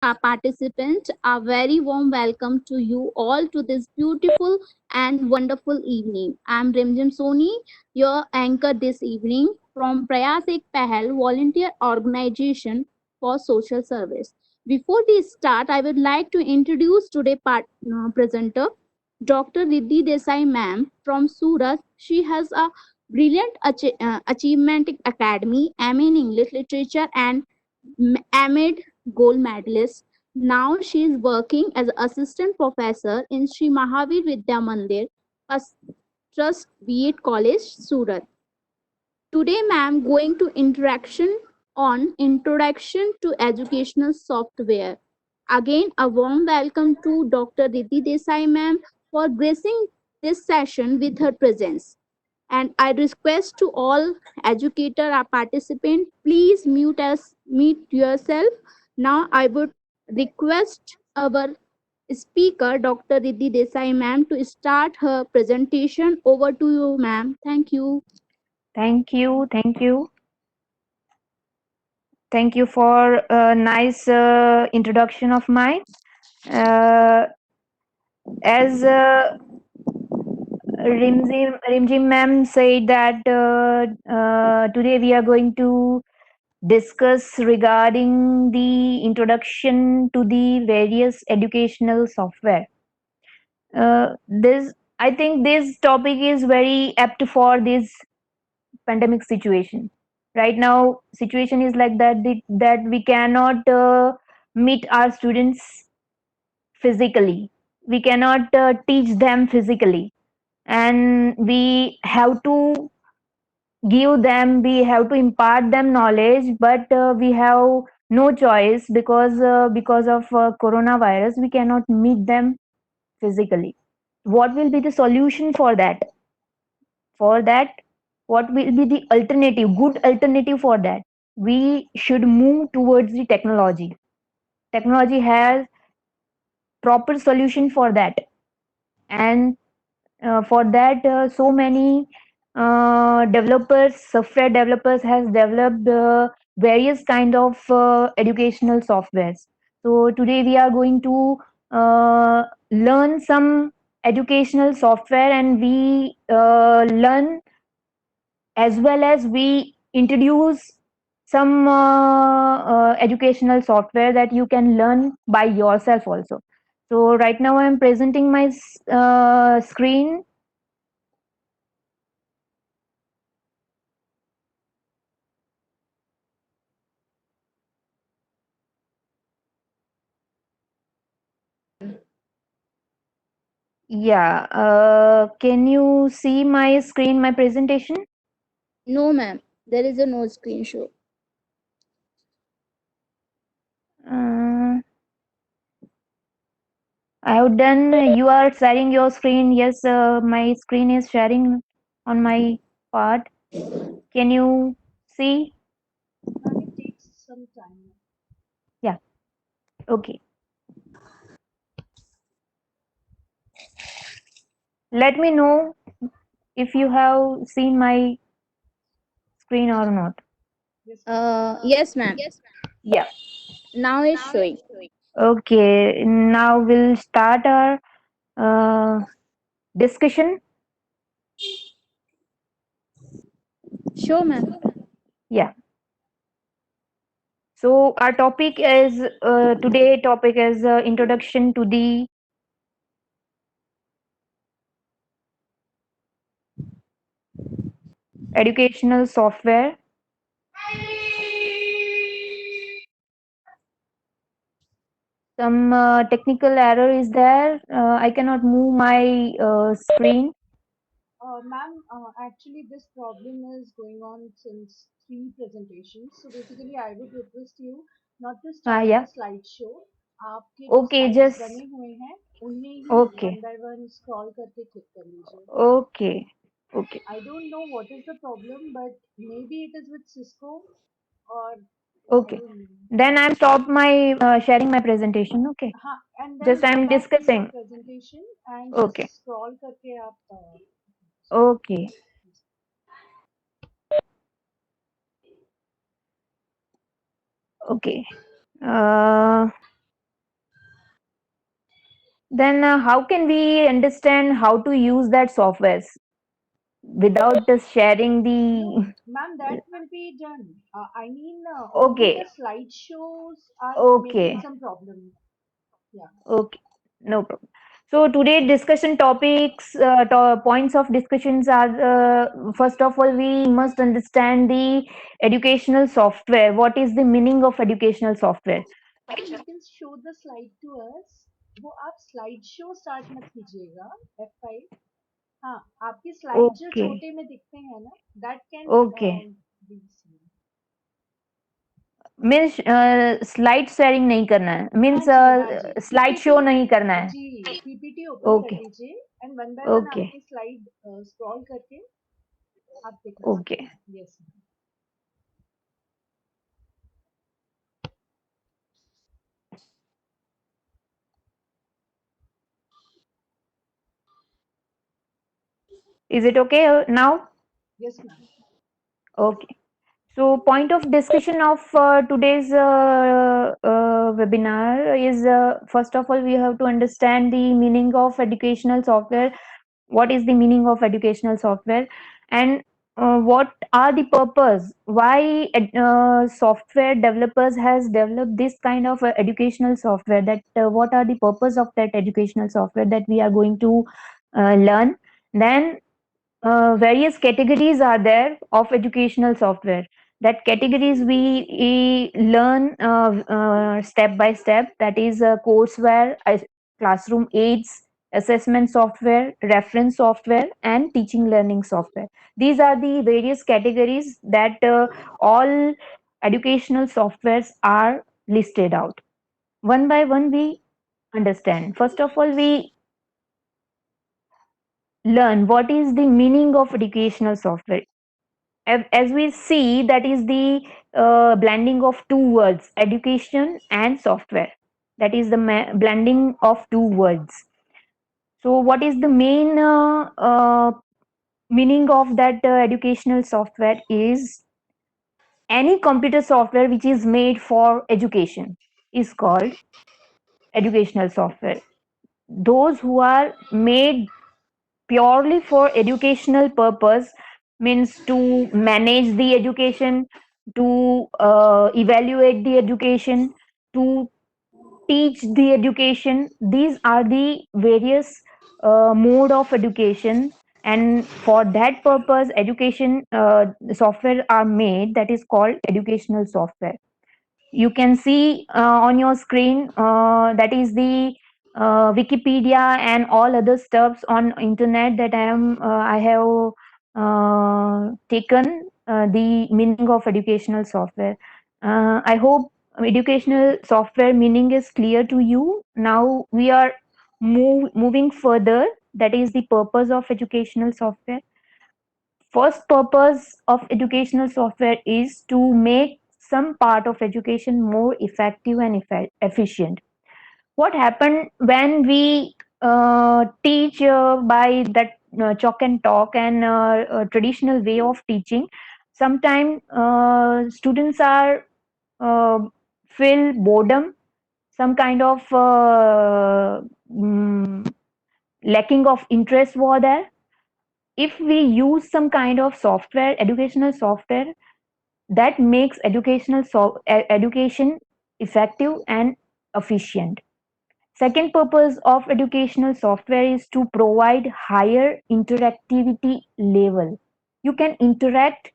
our participants. A very warm welcome to you all to this beautiful and wonderful evening. I'm Rimjim Soni, your anchor this evening from Prayas Ek Pahal Volunteer Organization for Social Service. Before we start, I would like to introduce presenter, Dr. Riddhi Desai ma'am from Surat. She has a brilliant achievement academy, M. in English Literature and amid gold medalist. Now she is working as assistant professor in Sri Mahavir Vidya Mandir, a trust B.Ed College, Surat. Today, ma'am, going to interaction on introduction to educational software. Again, a warm welcome to Dr. Riddhi Desai, ma'am, for gracing this session with her presence. And I request to all educator or participant, please mute yourself. Now I would request our speaker, Dr. Riddhi Desai ma'am, to start her presentation. Over to you, ma'am. Thank you. Thank you, thank you. Thank you for a nice introduction of mine. Uh, as Rimjim ma'am said that today we are going to discuss regarding the introduction to the various educational software. This I think this topic is very apt for this pandemic situation. Right now situation is like that we cannot meet our students physically, we cannot teach them physically, and we have to impart them knowledge, but we have no choice because of coronavirus we cannot meet them physically. What will be the solution for that? For that, what will be the alternative, good alternative for that? We should move towards the technology. Technology has proper solution for that, and for that so many software developers has developed various kind of educational softwares. So today we are going to learn some educational software, and we learn as well as we introduce some educational software that you can learn by yourself also. So right now I am presenting my screen. Yeah, can you see my screen, my presentation? No, ma'am. There is a no screen show. uh, I have done. You are sharing your screen. Yes, my screen is sharing on my part. Can you see? It takes some time. Yeah, okay. Let me know if you have seen my screen or not. Yes, ma'am. Yes, ma'am. Yeah. Now it's showing. Okay. Now we'll start our uh, discussion. Sure, ma'am. Yeah. So our topic is today topic is introduction to the educational software. Some technical error is there. I cannot move my screen. Ma'am, actually, this problem is going on since three presentations. So basically, I would request you not to start the Yeah. slideshow. आपके जो Okay. slides Just बने हुए हैं उन्हें ही okay. one by one scroll करके click कर लीजिए. Okay. Okay. I don't know what is the problem, but maybe it is with Cisco or I Okay. don't know. Then I'm stop my sharing my presentation. Okay. And Just then go I'm back to your discussing. presentation and just Okay. scroll करके आप Okay. Okay. Uh, Then how can we understand how to use that softwares without just sharing No, the ma'am, that will be done. I mean, only the okay, slideshows are making okay, some problem. Yeah. okay, no problem. So today discussion topics, points of discussions are first of all we must understand the educational software. What is the meaning of educational software? Ma'am, you can show the slide to us. वो आप slide show start मत कीजिएगा F5. हाँ, आपके slide जो Okay, छोटे में दिखते हैं ना, that can okay. be seen. Means slide sharing नहीं करना है, हाँ मीन्स जी, हाँ जी, स्लाइड पीपीटी. शो नहीं करना है. जी, पीपीटी ओपन कर ओके, लीजिए and one by one okay, आपकी स्लाइड स्क्रॉल करके आप दिखा ओके. सकते हैं. Yes. Is it okay now? Yes, ma'am. Okay. So, point of discussion of today's webinar is first of all, we have to understand the meaning of educational software. What is the meaning of educational software, and what are the purpose? Why software developers has developed this kind of educational software? That what are the purpose of that educational software that we are going to learn? Then various categories are there of educational software. That categories we learn step by step. That is courseware, classroom aids, assessment software, reference software, and teaching learning software. These are the various categories that all educational softwares are listed out. One by one, we understand. First of all, we learn what is the meaning of educational software. As we see, that is the blending of two words, education and software. That is the blending of two words. So what is the main meaning of that educational software is any computer software which is made for education is called educational software. Those who are made purely for educational purpose, means to manage the education, to evaluate the education, to teach the education. These are the various mode of education, and for that purpose education software are made, that is called educational software. You can see on your screen, that is the Wikipedia and all other stuffs on internet that I have taken the meaning of educational software. I hope educational software meaning is clear to you. Now we are moving further. That is the purpose of educational software. First purpose of educational software is to make some part of education more effective and efficient. What happened when we teach by that chalk and talk and traditional way of teaching? Sometimes students are uh, feel boredom, some kind of lacking of interest were there. If we use some kind of software, educational software, that makes education effective and efficient. Second purpose of educational software is to provide higher interactivity level. You can interact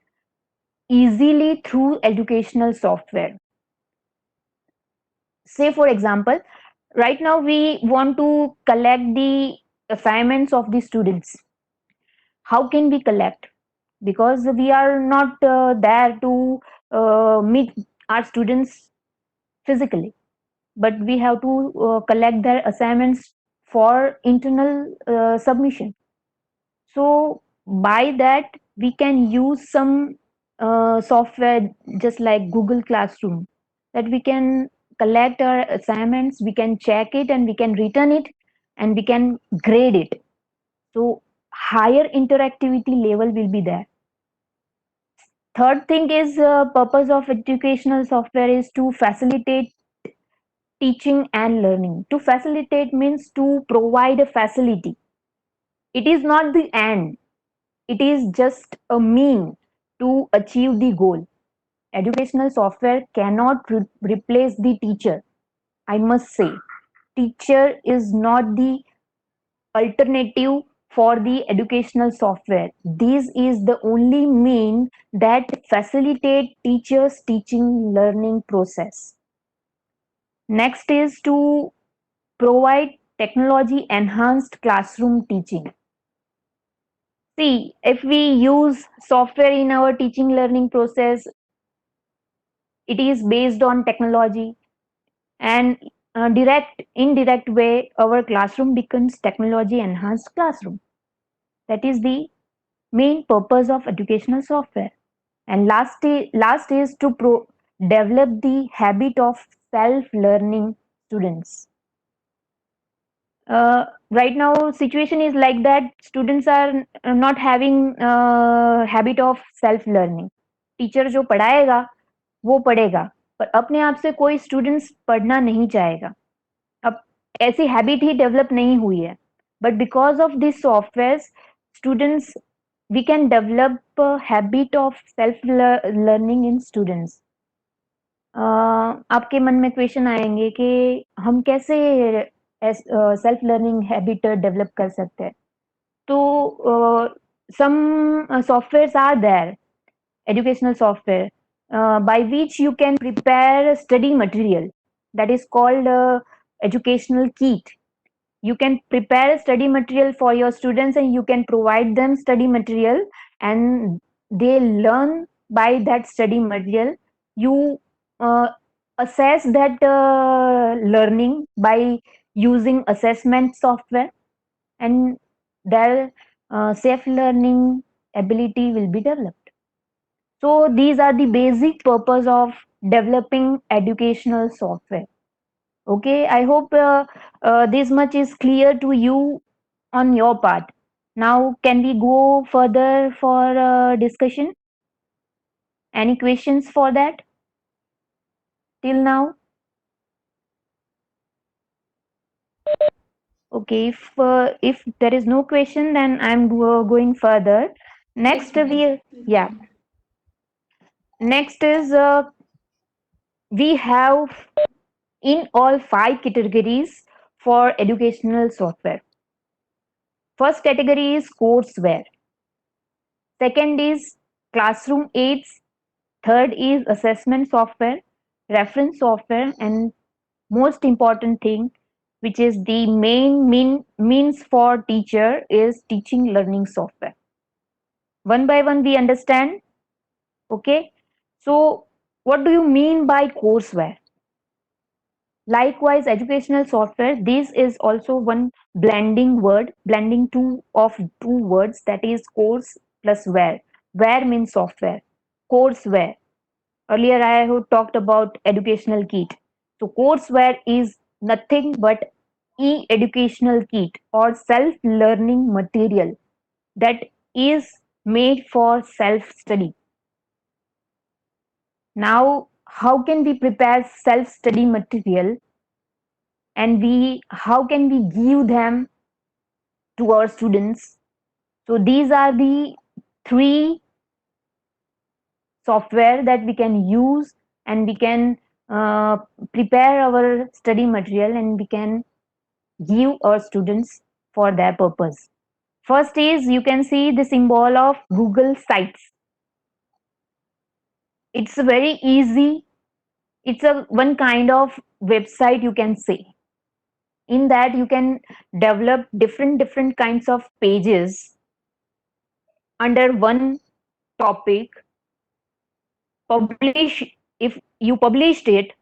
easily through educational software. Say for example, right now we want to collect the assignments of the students. How can we collect? Because we are not there to meet our students physically, but we have to collect their assignments for internal submission. So by that we can use some software just like Google Classroom, that we can collect our assignments, we can check it and we can return it and we can grade it. So higher interactivity level will be there. Third thing is purpose of educational software is to facilitate teaching and learning. To facilitate means to provide a facility. It is not the end, it is just a mean to achieve the goal. Educational software cannot replace the teacher. I must say, teacher is not the alternative for the educational software. This is the only mean that facilitate teachers teaching learning process. Next is to provide technology enhanced classroom teaching. See, if we use software in our teaching learning process, it is based on technology, and direct indirect way our classroom becomes technology enhanced classroom. That is the main purpose of educational software. And last is to develop the habit of self learning students. Right now situation is like that, students are not having habit of self learning. Teacher जो पढ़ाएगा वो पढ़ेगा, पर अपने आप से कोई students पढ़ना नहीं चाहेगा. अब ऐसी हैबिट ही डेवलप नहीं हुई है. But because of this software students we can develop habit of self learning in students. आपके मन में क्वेश्चन आएंगे कि हम कैसे सेल्फ लर्निंग हैबिट डेवलप कर सकते हैं. तो some softwares are there, educational software, by which you can prepare study material, that is called educational kit. You can prepare study material for your students and you can provide them study material, and they learn by that study material. You uh, assess that learning by using assessment software, and their self learning ability will be developed. So these are the basic purpose of developing educational software. Okay, I hope this much is clear to you on your part. Now, can we go further for discussion? Any questions for that till now? Okay, if there is no question, then I'm going further. Next, yeah. Next is we have in all 5 categories for educational software. First category is courseware. Second is classroom aids. Third is assessment software, reference software, and most important thing, which is the main means for teacher, is teaching learning software. One by one we understand. Okay. So what do you mean by courseware? Likewise, educational software, this is also one blending two words, that is course plus ware. Ware means software. Courseware. Earlier I have talked about educational kit. So courseware is nothing but e-educational kit or self-learning material that is made for self-study. Now, how can we prepare self-study material, and how can we give them to our students? So these are the 3 software that we can use, and we can prepare our study material and we can give our students for their purpose. First is, you can see the symbol of Google Sites. It's very easy. It's a one kind of website, you can say. In that you can develop different kinds of pages under one topic, publish. If you published it,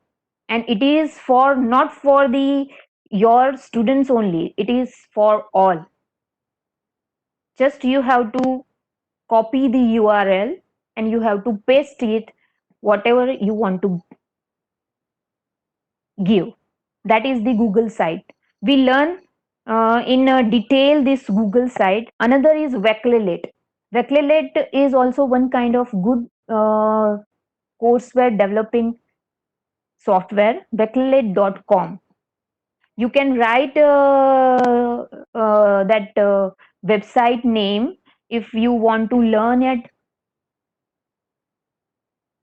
and it is for not for the your students only, it is for all. Just you have to copy the URL and you have to paste it whatever you want to give. That is the Google site. We learn in detail this Google site. Another is Veclelet. Veclelet is also one kind of good courseware developing software, veclet.com. You can write that website name if you want to learn it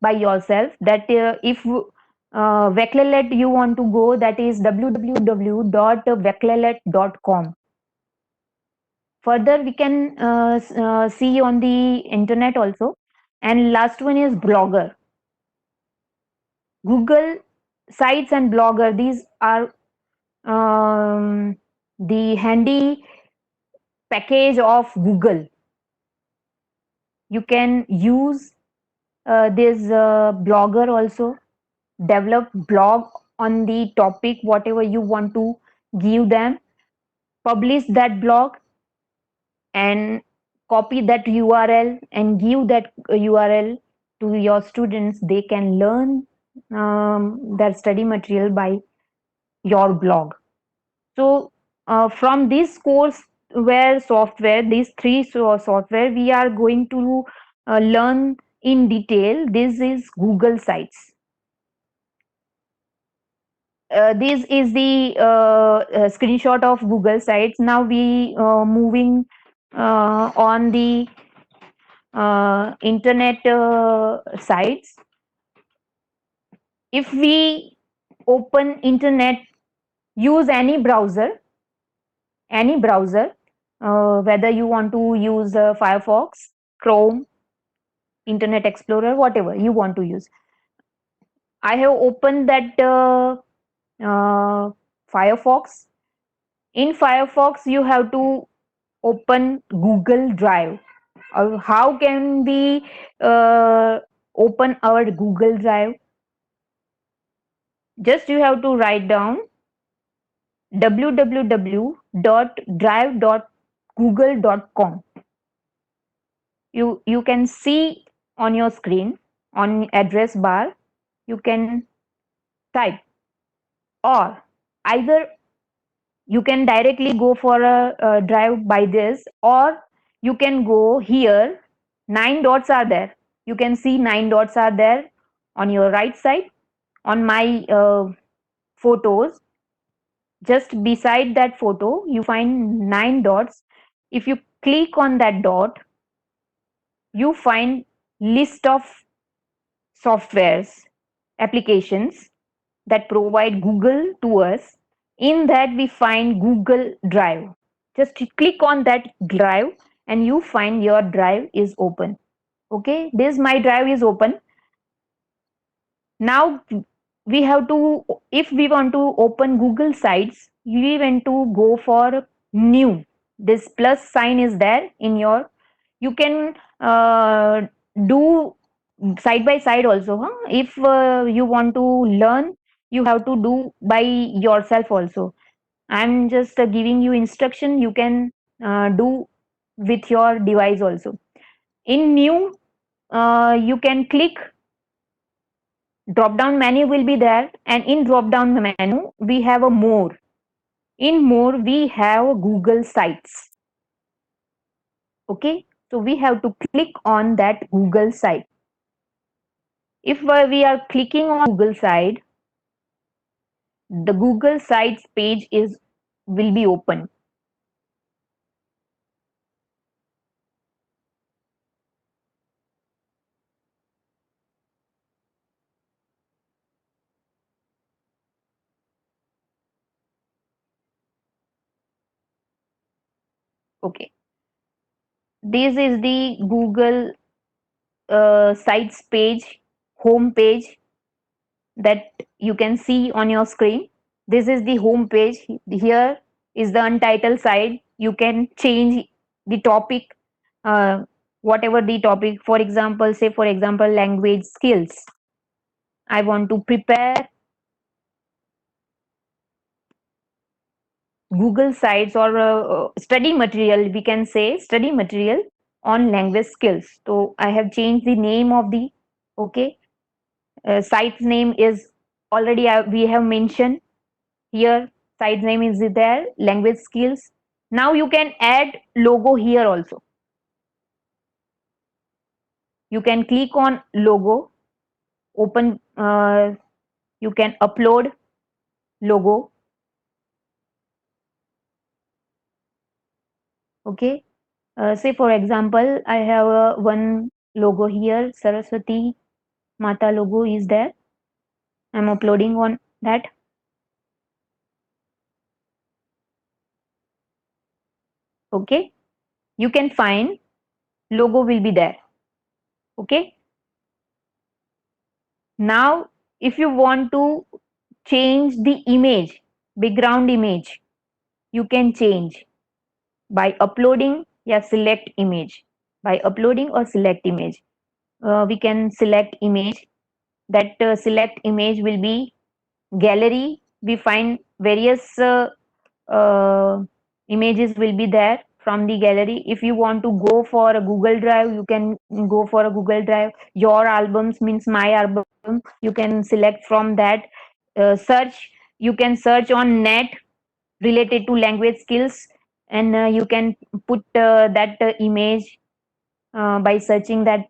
by yourself. That if Veclet you want to go, that is www.veclet.com. Further, we can see on the internet also. And last one is Blogger. Google Sites and Blogger. These are the handy package of Google. You can use this Blogger also, develop blog on the topic whatever you want to give them, publish that blog, and copy that URL and give that URL to your students. They can learn their study material by your blog. So from this course where software, these three software we are going to learn in detail. This is Google Sites. This is the screenshot of Google Sites. Now we moving on the internet sites. If we open internet, use any browser, whether you want to use Firefox, Chrome, Internet Explorer, whatever you want to use. I have opened that Firefox. In Firefox, you have to open Google Drive. How can we open our Google Drive? Just you have to write down www.drive.google.com. You can see on your screen, on address bar, you can type, or either you can directly go for a drive by this, or you can go here. 9 dots are there. You can see 9 dots are there on your right side. On my photos, just beside that photo, you find 9 dots. If you click on that dot, you find list of softwares, applications that provide Google to us. In that, we find Google Drive. Just click on that drive and you find your drive is open. Okay, this my drive is open. Now we have to, if we want to open Google Sites, we want to go for new. This plus sign is there in your, you can do side by side also, huh? If you want to learn, you have to do by yourself also. I'm just giving you instruction. You can do with your device also. In new, you can click, drop down menu will be there, and in drop down menu we have a more. In more we have Google Sites. Okay, so we have to click on that Google site. If we are clicking on Google site, the Google Sites page is will be open. Okay, this is the Google Sites page, home page, that you can see on your screen. This is the home page. Here is the untitled site. You can change the topic, uh, whatever the topic. For example, say for example, language skills. I want to prepare Google Sites or study material. We can say study material on language skills. So I have changed the name of the, okay, site's name is already we have mentioned here. Site name is there, language skills. Now you can add logo here also. You can click on logo, open You can upload logo. Okay. Say for example, I have one logo here, Saraswati Mata logo is there. I'm uploading on that. Okay. You can find logo will be there. Okay. Now, if you want to change the image, background image, you can change by uploading. Yeah, select image. By uploading or select image, we can select image. That select image will be gallery. We find various uh, images will be there from the gallery. If you want to go for a Google Drive, you can go for a Google Drive. Your albums means my album, you can select from that. Search, you can search on net related to language skills, and you can put that image by searching that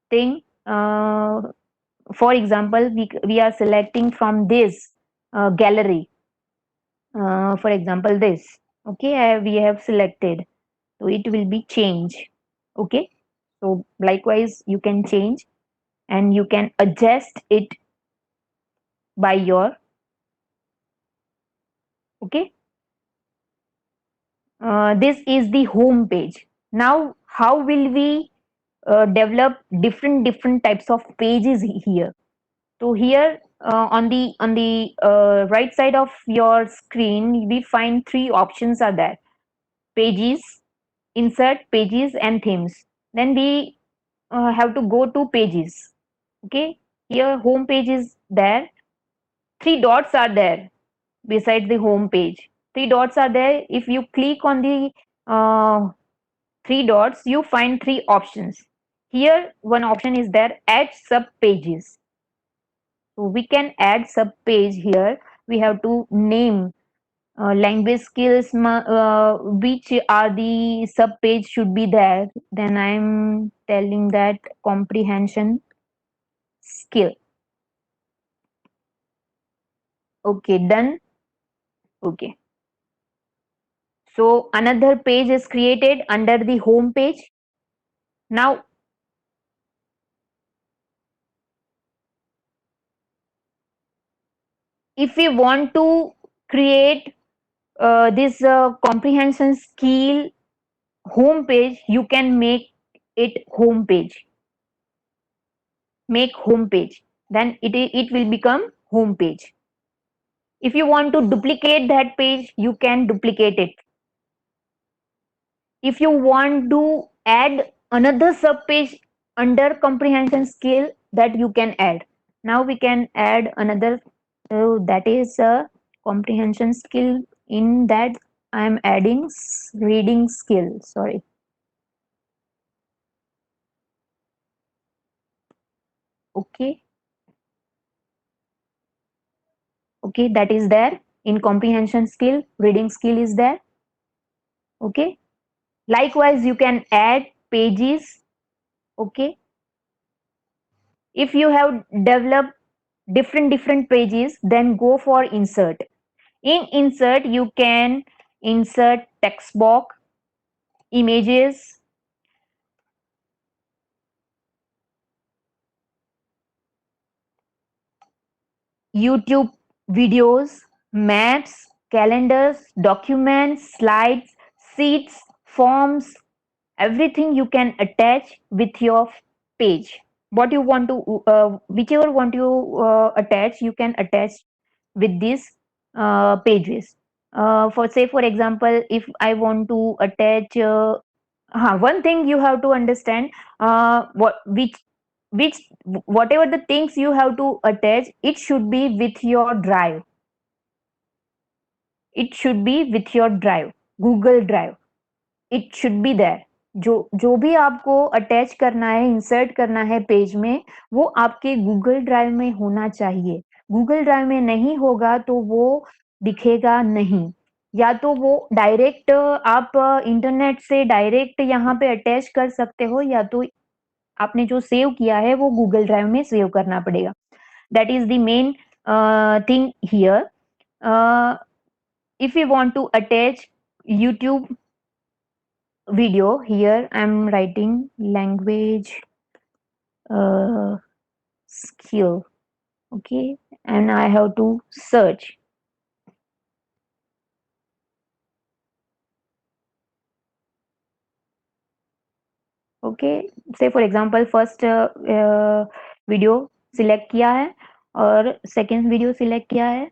thing. For example, we are selecting from this gallery. For example, this. Okay, we have selected, so it will be change. Okay, so likewise you can change and you can adjust it by your. Okay, this is the home page. Now, how will we develop different types of pages here? So here on the right side of your screen, we find three options are there: pages, insert, pages, and themes. Then we have to go to pages. Okay, here home page is there. Three dots are there beside the home page. Three dots are there. If you click on the uh, three dots, you find three options. Here, one option is there: add sub pages. So we can add sub page here. We have to name language skills, which are the sub page should be there. Then I'm telling that comprehension skill. Okay, done. Okay. So another page is created under the home page. Now, if we want to create this comprehension skill home page, you can make it home page. Make home page. Then it will become home page. If you want to duplicate that page, you can duplicate it. If you want to add another sub page under comprehension skill, that you can add. Now we can add another, that is a comprehension skill. In that I am adding reading skill. Sorry. Okay. Okay, that is there. In comprehension skill, reading skill is there. Okay. Likewise, you can add pages. Okay. If you have developed different pages, then go for insert. In insert, you can insert text box, images, YouTube videos, maps, calendars, documents, slides, sheets, forms, everything you can attach with your page. What you want to whichever want you attach, you can attach with these pages. For say for example, if I want to attach one thing you have to understand, what which whatever the things you have to attach, it should be with your drive. It should be with your drive, Google Drive. It should be there. जो जो भी आपको attach करना है, insert करना है page में, वो आपके गूगल ड्राइव में होना चाहिए. गूगल ड्राइव में नहीं होगा तो वो दिखेगा नहीं. या तो वो डायरेक्ट आप इंटरनेट से डायरेक्ट यहाँ पे अटैच कर सकते हो, या तो आपने जो सेव किया है वो गूगल ड्राइव में सेव करना पड़ेगा. That is the main thing here. uh, if we want to attach YouTube video, here I'm writing language uh, skill. Okay, and I have to search. Okay, say for example first video select किया है और second video select किया है.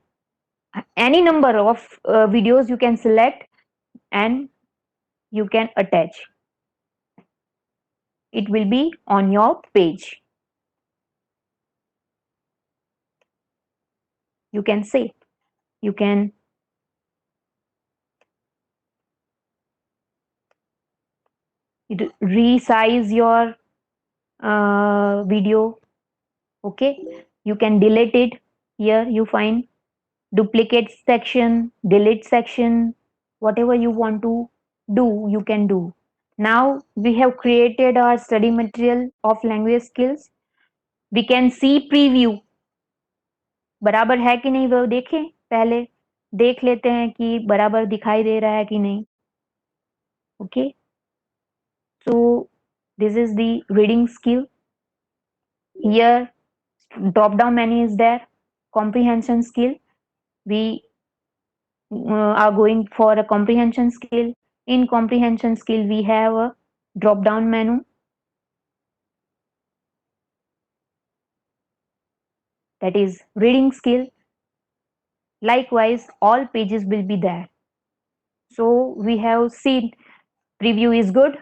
Any number of videos you can select and you can attach. It will be on your page. You can say, you can resize your video. Okay, you can delete it. Here you find duplicate section, delete section, whatever you want to do, you can do. Now we have created our study material of language skills. We can see preview. बराबर है कि नहीं वो देखें, पहले देख लेते हैं कि बराबर दिखाई दे रहा है कि नहीं. Okay, so this is the reading skill. Here drop down menu is there. Comprehension skill, we are going for a comprehension skill. In comprehension skill we have a drop down menu. That is reading skill. Likewise all pages will be there. So we have seen preview is good.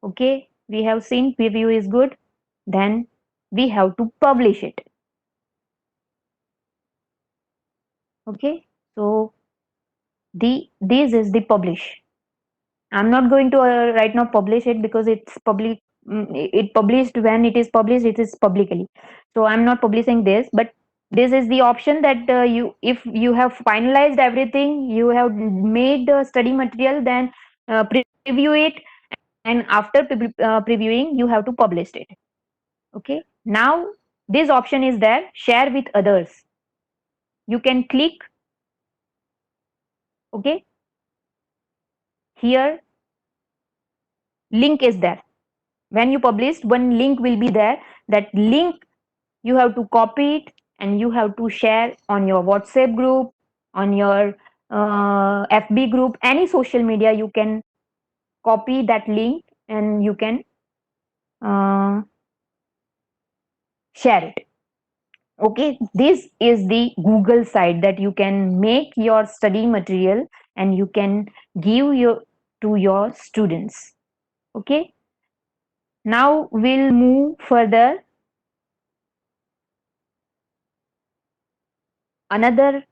Okay, we have seen preview is good. Then we have to publish it. Okay, so this is the publish. I'm not going to right now publish it because it's public. It published, when it is published, it is publicly. So I'm not publishing this, but this is the option that you, if you have finalized everything, you have made the study material, then preview it, and after previewing, you have to publish it. Okay. Now this option is there. Share with others. You can click. Okay. Here link is there. When you publish, one link will be there. That link you have to copy it and you have to share on your WhatsApp group, on your FB group, any social media. You can copy that link and you can uh, share it. Okay, this is the Google site that you can make your study material and you can give your to your students. Okay, now we'll move further. Another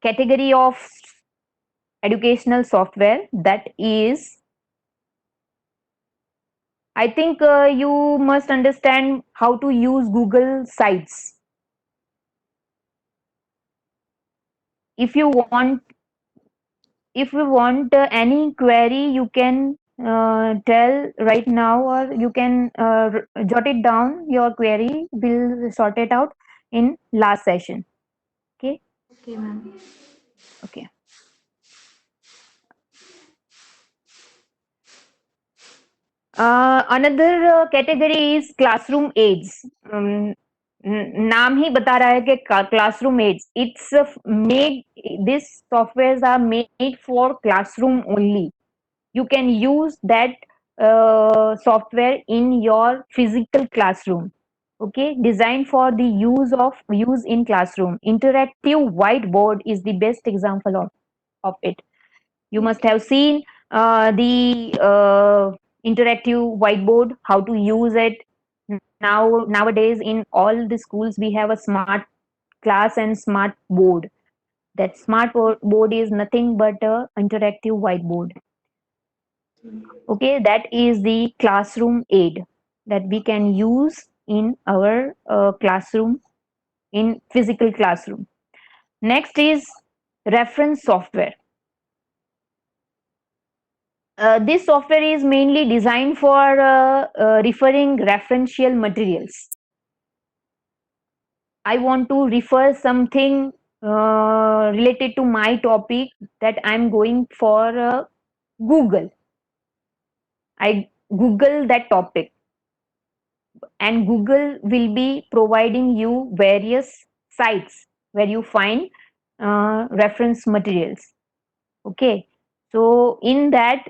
category of educational software, that is, I think you must understand how to use Google Sites. If you want, any query, you can tell right now, or you can jot it down. Your query, we'll sort it out in last session. Okay. Okay, ma'am. Okay. Another category is classroom aids. नाम ही बता रहा है कि classroom aids. It's made. These softwares are made for classroom only. You can use that software in your physical classroom. Okay, designed for the use in classroom. Interactive whiteboard is the best example of it. You must have seen the interactive whiteboard, how to use it. Nowadays in all the schools we have a smart class and smart board. That smart board is nothing but a interactive whiteboard. Okay, that is the classroom aid that we can use in our classroom, in physical classroom. Next is reference software. This software is mainly designed for referring referential materials. I want to refer something related to my topic that I'm going for Google. I Google that topic, and Google will be providing you various sites where you find reference materials. Okay, so in that,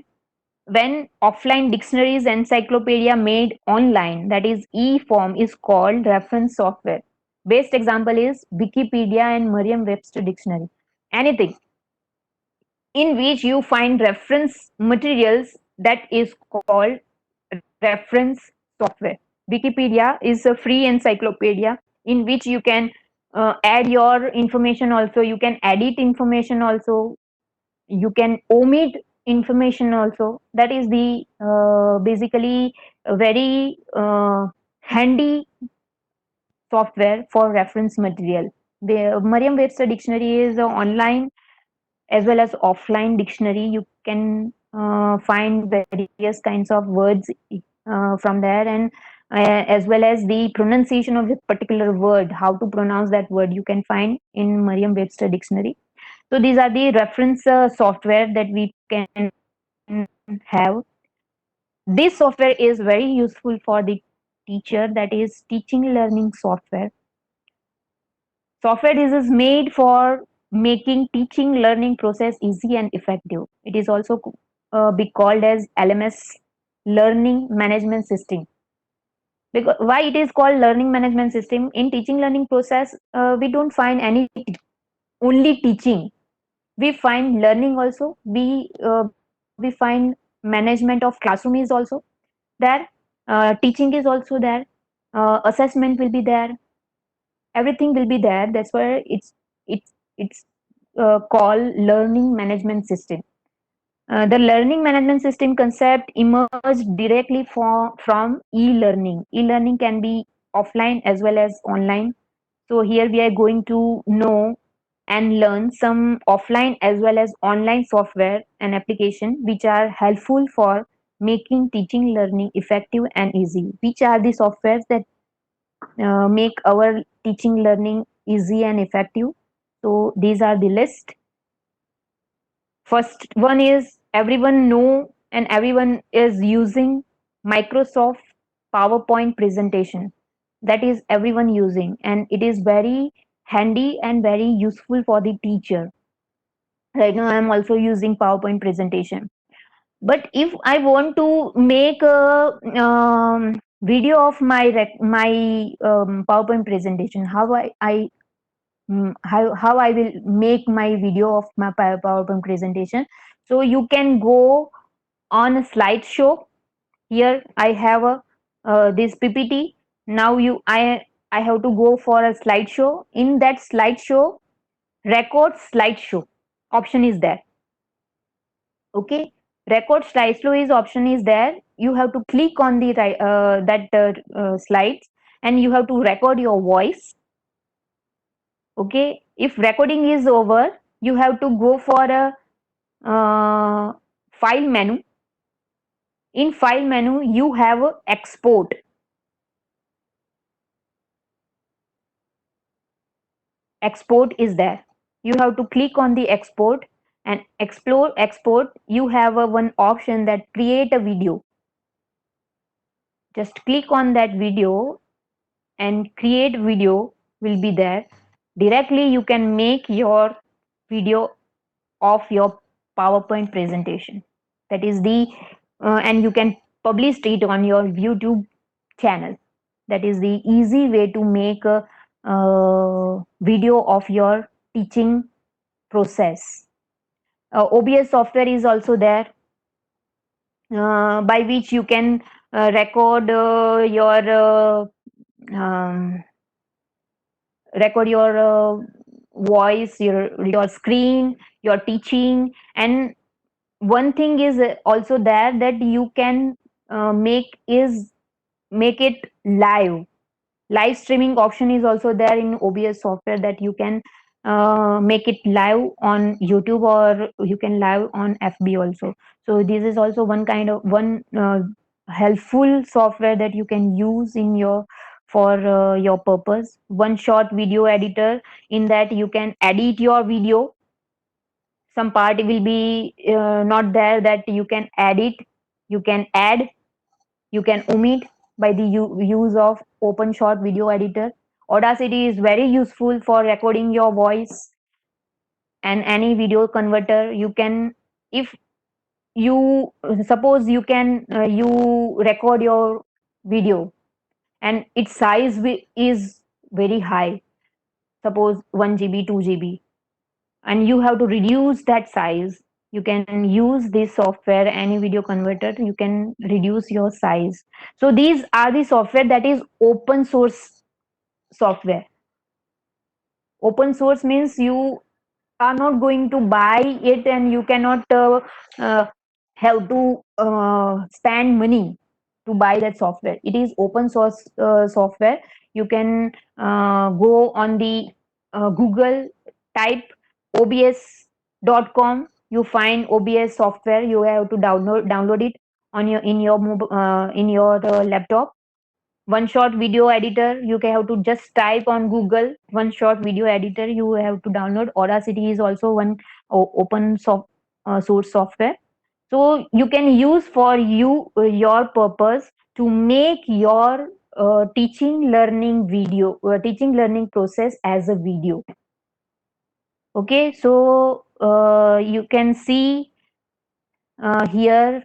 when offline dictionaries encyclopedia made online, that is e-form, is called reference software. Best example is Wikipedia and Merriam-Webster dictionary. Anything in which you find reference materials, that is called reference software. Wikipedia is a free encyclopedia in which you can add your information also, you can edit information also, you can omit information also. That is the basically a very handy software for reference material. The Merriam-Webster dictionary is online as well as offline dictionary. You can find various kinds of words from there, and as well as the pronunciation of a particular word, how to pronounce that word, you can find in Merriam-Webster dictionary. So these are the reference software that we can have. This software is very useful for the teacher, that is teaching learning software. Software is made for making teaching learning process easy and effective. It is also be called as LMS, learning management system. Because why it is called learning management system? In teaching learning process, we don't find any only teaching. We find learning also. We find management of classroom is also there. Teaching is also there. Assessment will be there. Everything will be there. That's why it's called learning management system. The learning management system concept emerged directly from e-learning. E-learning can be offline as well as online. So here we are going to know and learn some offline as well as online software and application which are helpful for making teaching learning effective and easy. Which are the softwares that make our teaching learning easy and effective? So these are the list. First one is everyone know and everyone is using Microsoft PowerPoint presentation. That is everyone using, and it is very handy and very useful for the teacher. Right now I am also using PowerPoint presentation. But if I want to make a video of my PowerPoint presentation, how I will make my video of my PowerPoint presentation. So you can go on a slideshow. Here I have a this PPT. Now I have to go for a slideshow. In that slideshow, record slideshow option is there. Okay, record slideshow is option is there. You have to click on the slides, and you have to record your voice. Okay, if recording is over, you have to go for a file menu. In file menu you have a export. Export is there. You have to click on the export, and explore export. You have a one option that create a video. Just click on that video, and create video will be there. Directly you can make your video of your PowerPoint presentation. That is the and you can publish it on your YouTube channel. That is the easy way to make a video of your teaching process. OBS software is also there, by which you can um, record your voice, your screen, your teaching. And one thing is also there that you can make it live streaming option is also there in OBS software, that you can make it live on YouTube, or you can live on FB also. So this is also one helpful software that you can use in your purpose. One short video editor, in that you can edit your video. Some part will be not there, that you can edit, you can add, you can omit by the use of open short video editor. Audacity is very useful for recording your voice, and any video converter you can, if you suppose you can you record your video and its size is very high, suppose 1 GB 2 GB, and you have to reduce that size, you can use this software, any video converter, you can reduce your size. So these are the software that is open source software. Open source means you are not going to buy it, and you cannot uh, have to spend money to buy that software. It is open source software. You can go on the Google, type obs.com, you find OBS software, you have to download it on your in your laptop. One shot video editor, you can have to just type on Google one shot video editor, you have to download. Audacity is also one open source software. So you can use for your purpose to make your teaching learning process as a video. Okay, so you can see here,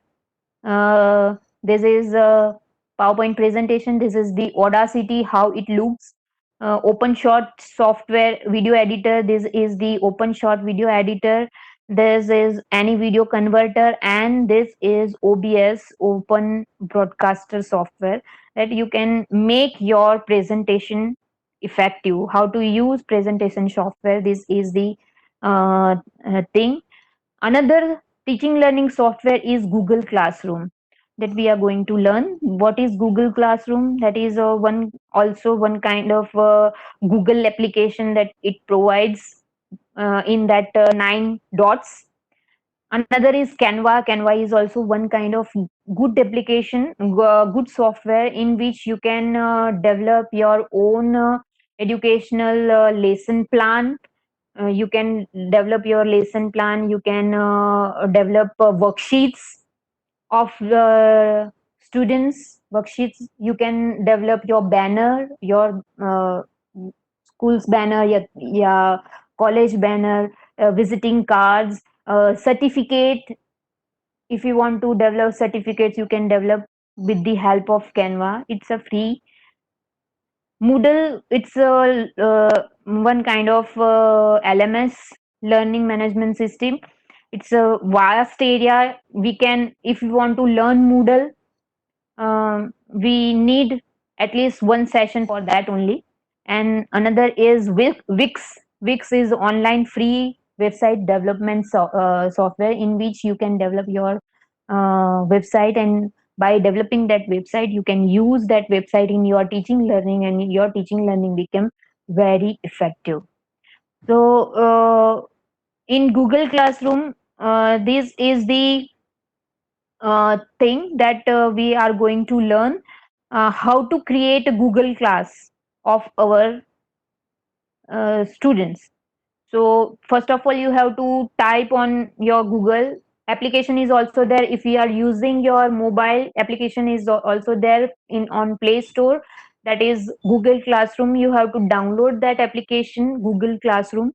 this is a PowerPoint presentation. This is the Audacity, how it looks. OpenShot software video editor. This is the OpenShot video editor. This is any video converter, and this is OBS, Open Broadcaster software, that you can make your presentation effective. How to use presentation software. This is the thing. Another teaching learning software is Google Classroom, that we are going to learn. What is Google Classroom? That is one kind of Google application that it provides in that 9 dots. Another is Canva. Canva is also one kind of good application, good software, in which you can develop your own educational lesson plan. You can develop your lesson plan, you can develop worksheets of the students worksheets, you can develop your banner, your school's banner, yeah, college banner, visiting cards, certificate. If you want to develop certificates, you can develop with the help of Canva. It's a free. Moodle, it's a one kind of LMS, learning management system. It's a vast area. We can, if we want to learn Moodle, we need at least one session for that only. And another is Wix. Wix is online free website development software, in which you can develop your website, and by developing that website you can use that website in your teaching learning, and your teaching learning become very effective. So in Google Classroom, this is the thing that we are going to learn how to create a Google Class of our students. So first of all, you have to type on your Google. Application is also there. If you are using your mobile, application is also there in on Play Store. That is Google Classroom. You have to download that application, Google Classroom.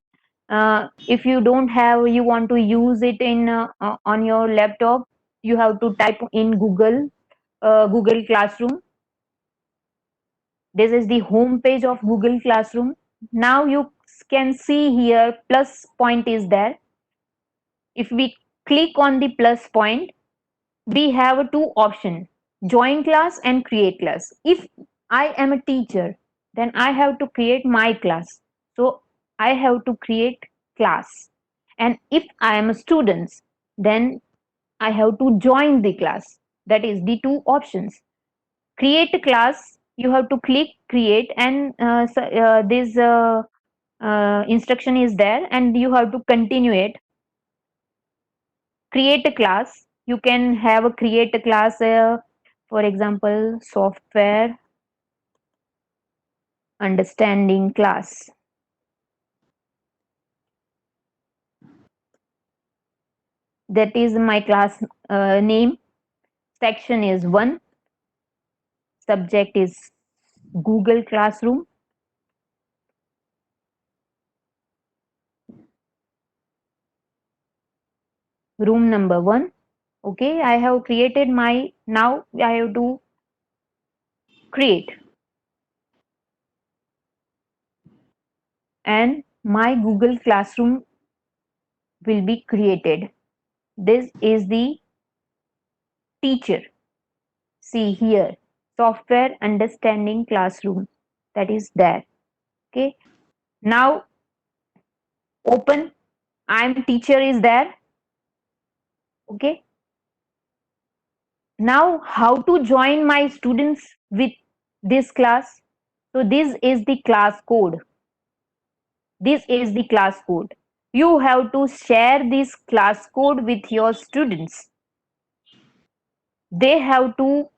If you don't have, you want to use it in on your laptop, you have to type in Google Classroom. This is the home page of Google Classroom. Now you can see here plus point is there. If we click on the plus point, we have two options: join class and create class. If I am a teacher, then I have to create my class. So I have to create class. And if I am a student, then I have to join the class. That is the two options. Create a class, you have to click create, and this instruction is there, and you have to continue it. Create a class, you can have a create a class, for example, software understanding class. That is my class name. Section is 1. Subject is Google Classroom. Room number 1. Okay, I have created my, now I have to create, and my Google Classroom will be created. This is the teacher. See here, software understanding classroom. That is there. Okay. Now open. I'm teacher is there. Okay. Now how to join my students with this class? So this is the class code. This is the class code. You have to share this class code with your students. They have to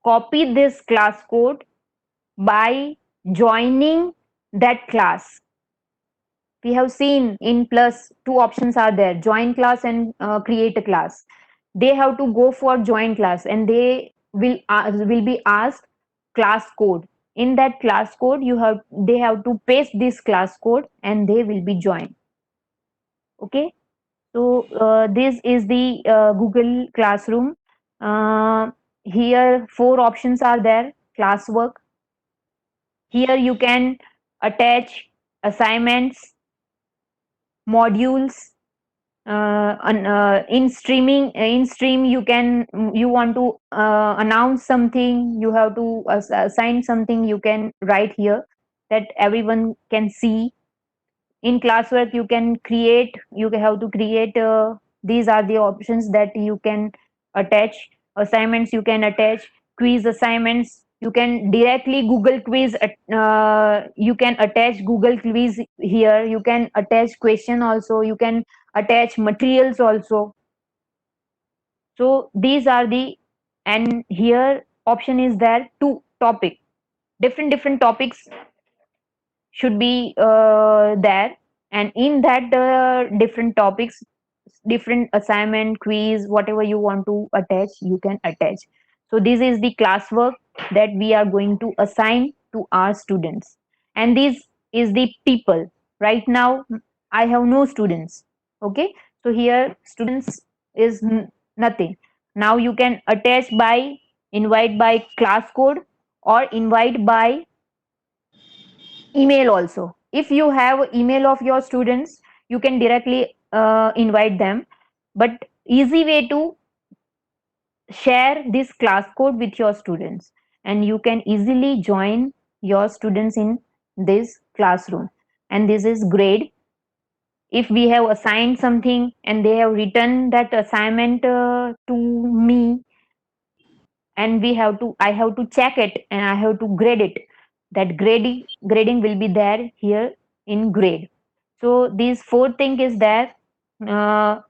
copy this class code by joining that class. We have seen in plus two options are there, join class and create a class. They have to go for join class, and they will be asked class code. In that class code, they have to paste this class code and they will be joined. Okay. So this is the Google Classroom. Uh, Here four options are there. Classwork. Here you can attach assignments, modules. In stream you want to announce something, you have to assign something, you can write here that everyone can see. In classwork you have to create, these are the options that you can attach. Assignments you can attach, quiz assignments you can directly Google quiz, you can attach Google quiz here, you can attach question also, you can attach materials also. So these are the, and here option is there to topic, different topics should be there, and in that different topics, different assignment, quiz, whatever you want to attach, you can attach. So this is the classwork that we are going to assign to our students, and this is the people. Right now I have no students. Okay, so here students is nothing. Now you can attach by invite by class code, or invite by email also. If you have email of your students, you can directly invite them. But easy way to share this class code with your students, and you can easily join your students in this classroom. And this is grade. If we have assigned something and they have written that assignment to me, and I have to check it and I have to grade it, that grading will be there here in grade. So these four thing is there. uh,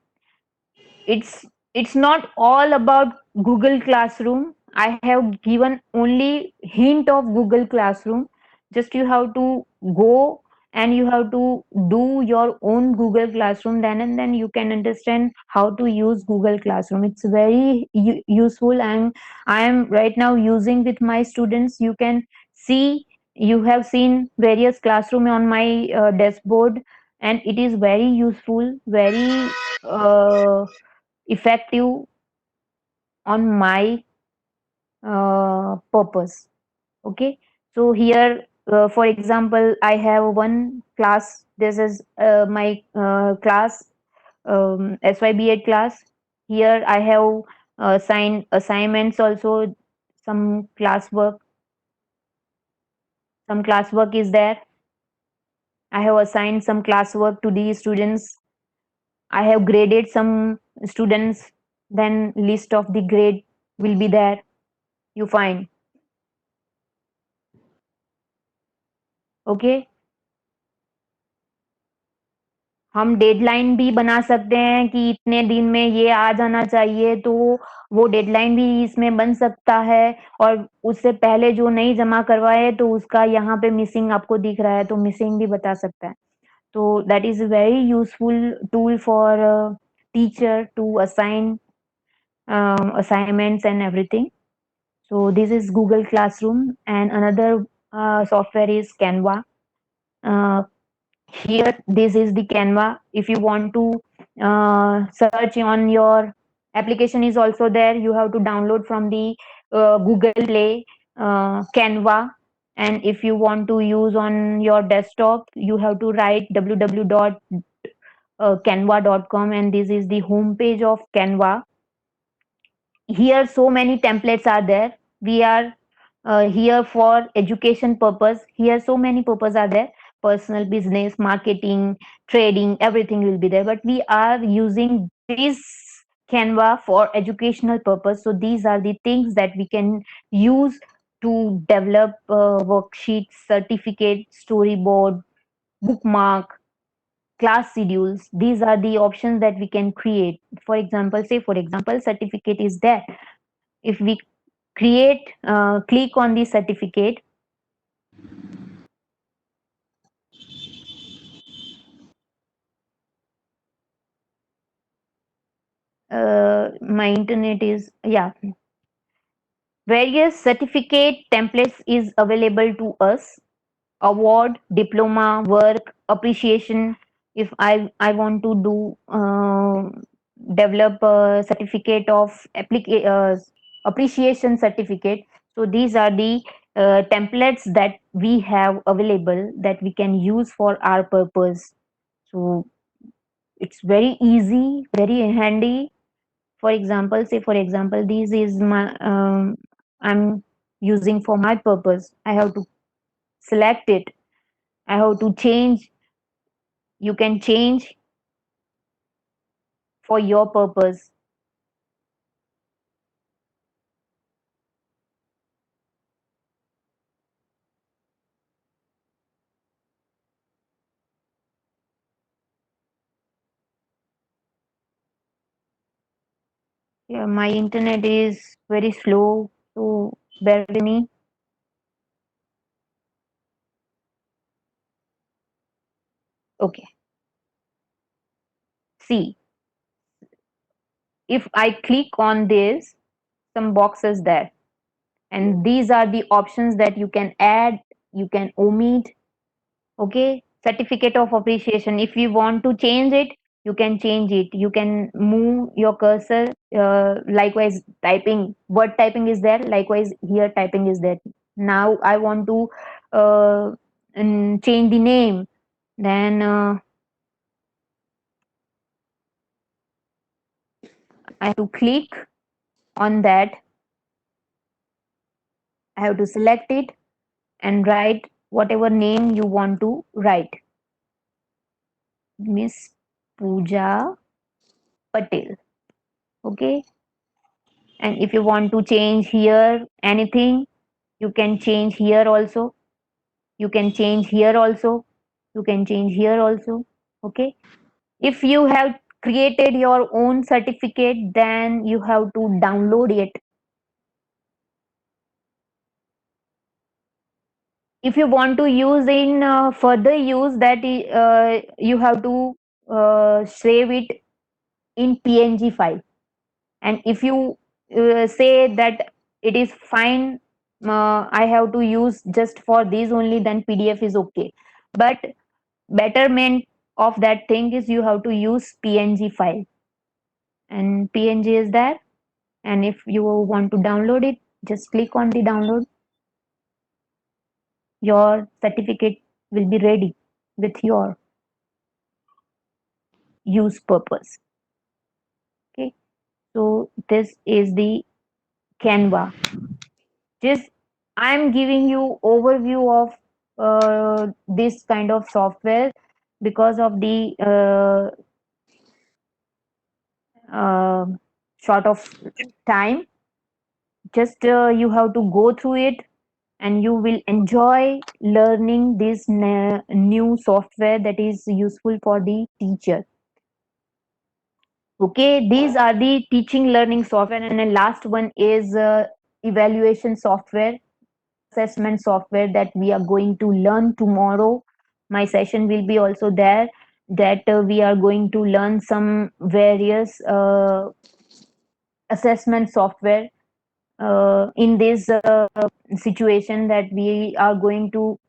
it's it's not all about Google Classroom. I have given only hint of Google Classroom. Just you have to go and you have to do your own Google Classroom, then and then you can understand how to use Google Classroom. It's very useful, and I am right now using with my students. You can see, you have seen various classroom on my dashboard, and it is very useful, very effective on my purpose. Okay, so here for example I have one class. This is my class, SYBA class. Here I have signed assignments also, some classwork, some classwork is there. I have assigned some classwork to these students. I have graded some students, then list of the grade will be there, you find. Okay, हम deadline भी बना सकते हैं कि इतने दिन में ये आ जाना चाहिए, तो वो डेडलाइन भी इसमें बन सकता है। और उससे पहले जो नहीं जमा करवाए तो उसका यहाँ पे मिसिंग आपको दिख रहा है, तो मिसिंग भी बता सकता है। तो that is a very useful tool for teacher to assign assignments and everything. So this is Google Classroom, and another software is Canva. Uh, Here, this is the Canva. If you want to search on your application is also there. You have to download from the Google Play Canva. And if you want to use on your desktop, you have to write www.canva.com, and this is the homepage of Canva. Here so many templates are there. We are here for education purpose. Here so many purpose are there: personal, business, marketing, trading, everything will be there, but we are using this Canva for educational purpose. So these are the things that we can use to develop worksheets, certificate, storyboard, bookmark, class schedules. These are the options that we can create. For example, say for example certificate is there. If we create click on the certificate, my internet is, yeah, various certificate templates is available to us: award, diploma, work, appreciation. If I want to do develop a certificate of appreciation certificate, so these are the templates that we have available that we can use for our purpose. So it's very easy, very handy. For example, say for example, this is my I'm using for my purpose. I have to select it. I have to change. You can change for your purpose. Yeah, my internet is very slow, so bear with me. Okay. See, if I click on this, some boxes there, and these are the options that you can add, you can omit. Okay, certificate of appreciation. If you want to change it, you can change it. You can move your cursor. Likewise, typing, word typing is there. Likewise, here typing is there. Now I want to change the name. Then I have to click on that. I have to select it and write whatever name you want to write. Miss Pooja Patel. Okay. And if you want to change here anything, you can change here also. You can change here also. You can change here also. Okay. If you have created your own certificate, then you have to download it. If you want to use in further use, you have to save it in PNG file. And if you say that it is fine, I have to use just for these only, then PDF is okay. But betterment of that thing is you have to use PNG file, and PNG is there. And if you want to download it, just click on the download. Your certificate will be ready with your use purpose. Okay, so this is the Canva. Just I'm giving you overview of this kind of software because of the short of time. Just you have to go through it. and you will enjoy learning this new software that is useful for the teacher. Okay, these are the teaching learning software, and the last one is evaluation software, assessment software that we are going to learn tomorrow. My session will be also there, that we are going to learn some various assessment software in this situation, that we are going to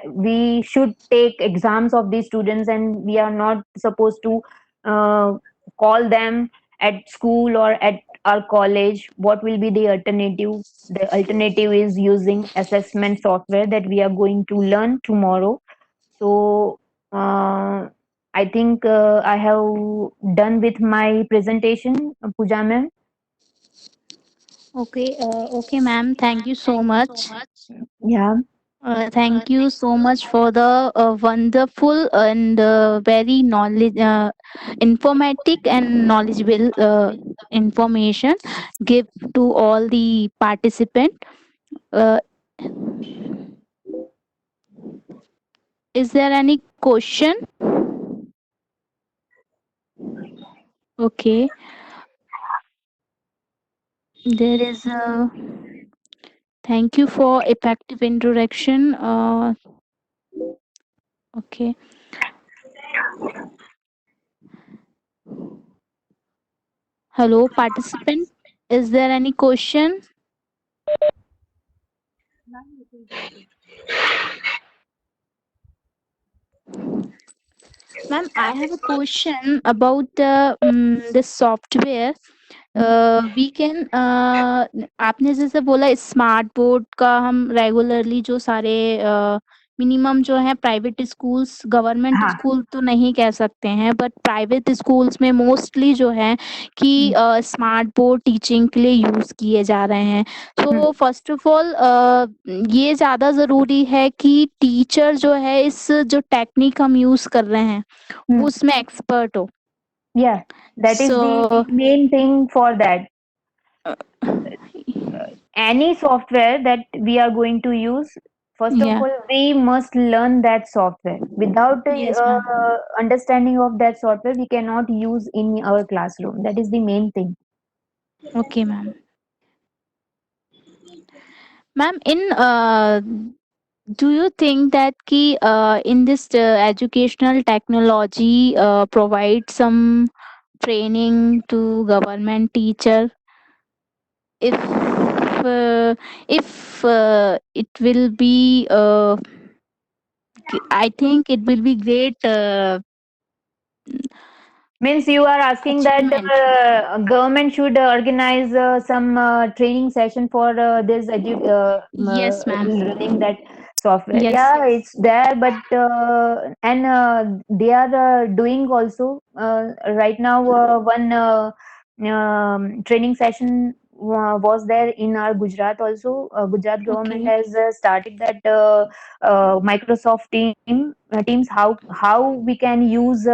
we should take exams of these students, and we are not supposed to uh, call them at school or at our college. What will be the alternative? The alternative is using assessment software that we are going to learn tomorrow. So I think I have done with my presentation, Pooja ma'am. Okay, ma'am. Thank you so much. Yeah. Thank you so much for the wonderful and very knowledge, informative and knowledgeable information give to all the participant. Uh, is there any question? Okay, there is a. Thank you for effective introduction. Okay. Hello, participant. Is there any question? Ma'am, you can go ahead. Ma'am, I have a question about the software. We can आपने जैसे बोला smart board का हम regularly जो सारे minimum जो है private schools government हाँ. स्कूल तो नहीं कह सकते हैं बट प्राइवेट स्कूल्स में मोस्टली जो है कि हम्म, स्मार्ट बोर्ड टीचिंग के लिए यूज़ किए जा रहे हैं हम्म, तो फर्स्ट ऑफ ऑल ये ज़्यादा ज़रूरी है कि टीचर जो है इस जो टेक्निक हम यूज़ कर रहे हैं वो हम्म. उसमें एक्सपर्ट हो Yeah, that is so the main thing for that. Any software that we are going to use, first of या all, we must learn that software. Without yes ma'am understanding of that software, we cannot use in our classroom. That is the main thing. Okay ma'am ma'am in do you think that ki in this educational technology provide some training to government teacher if it will be I think it will be great Means you are asking that achievement. government should organize some training session for this Yes ma'am. learning that software. Yes. Yeah, it's there, but and they are doing also right now. One training session was there in our Gujarat also. Gujarat government Okay. has started that Microsoft Teams, how we can use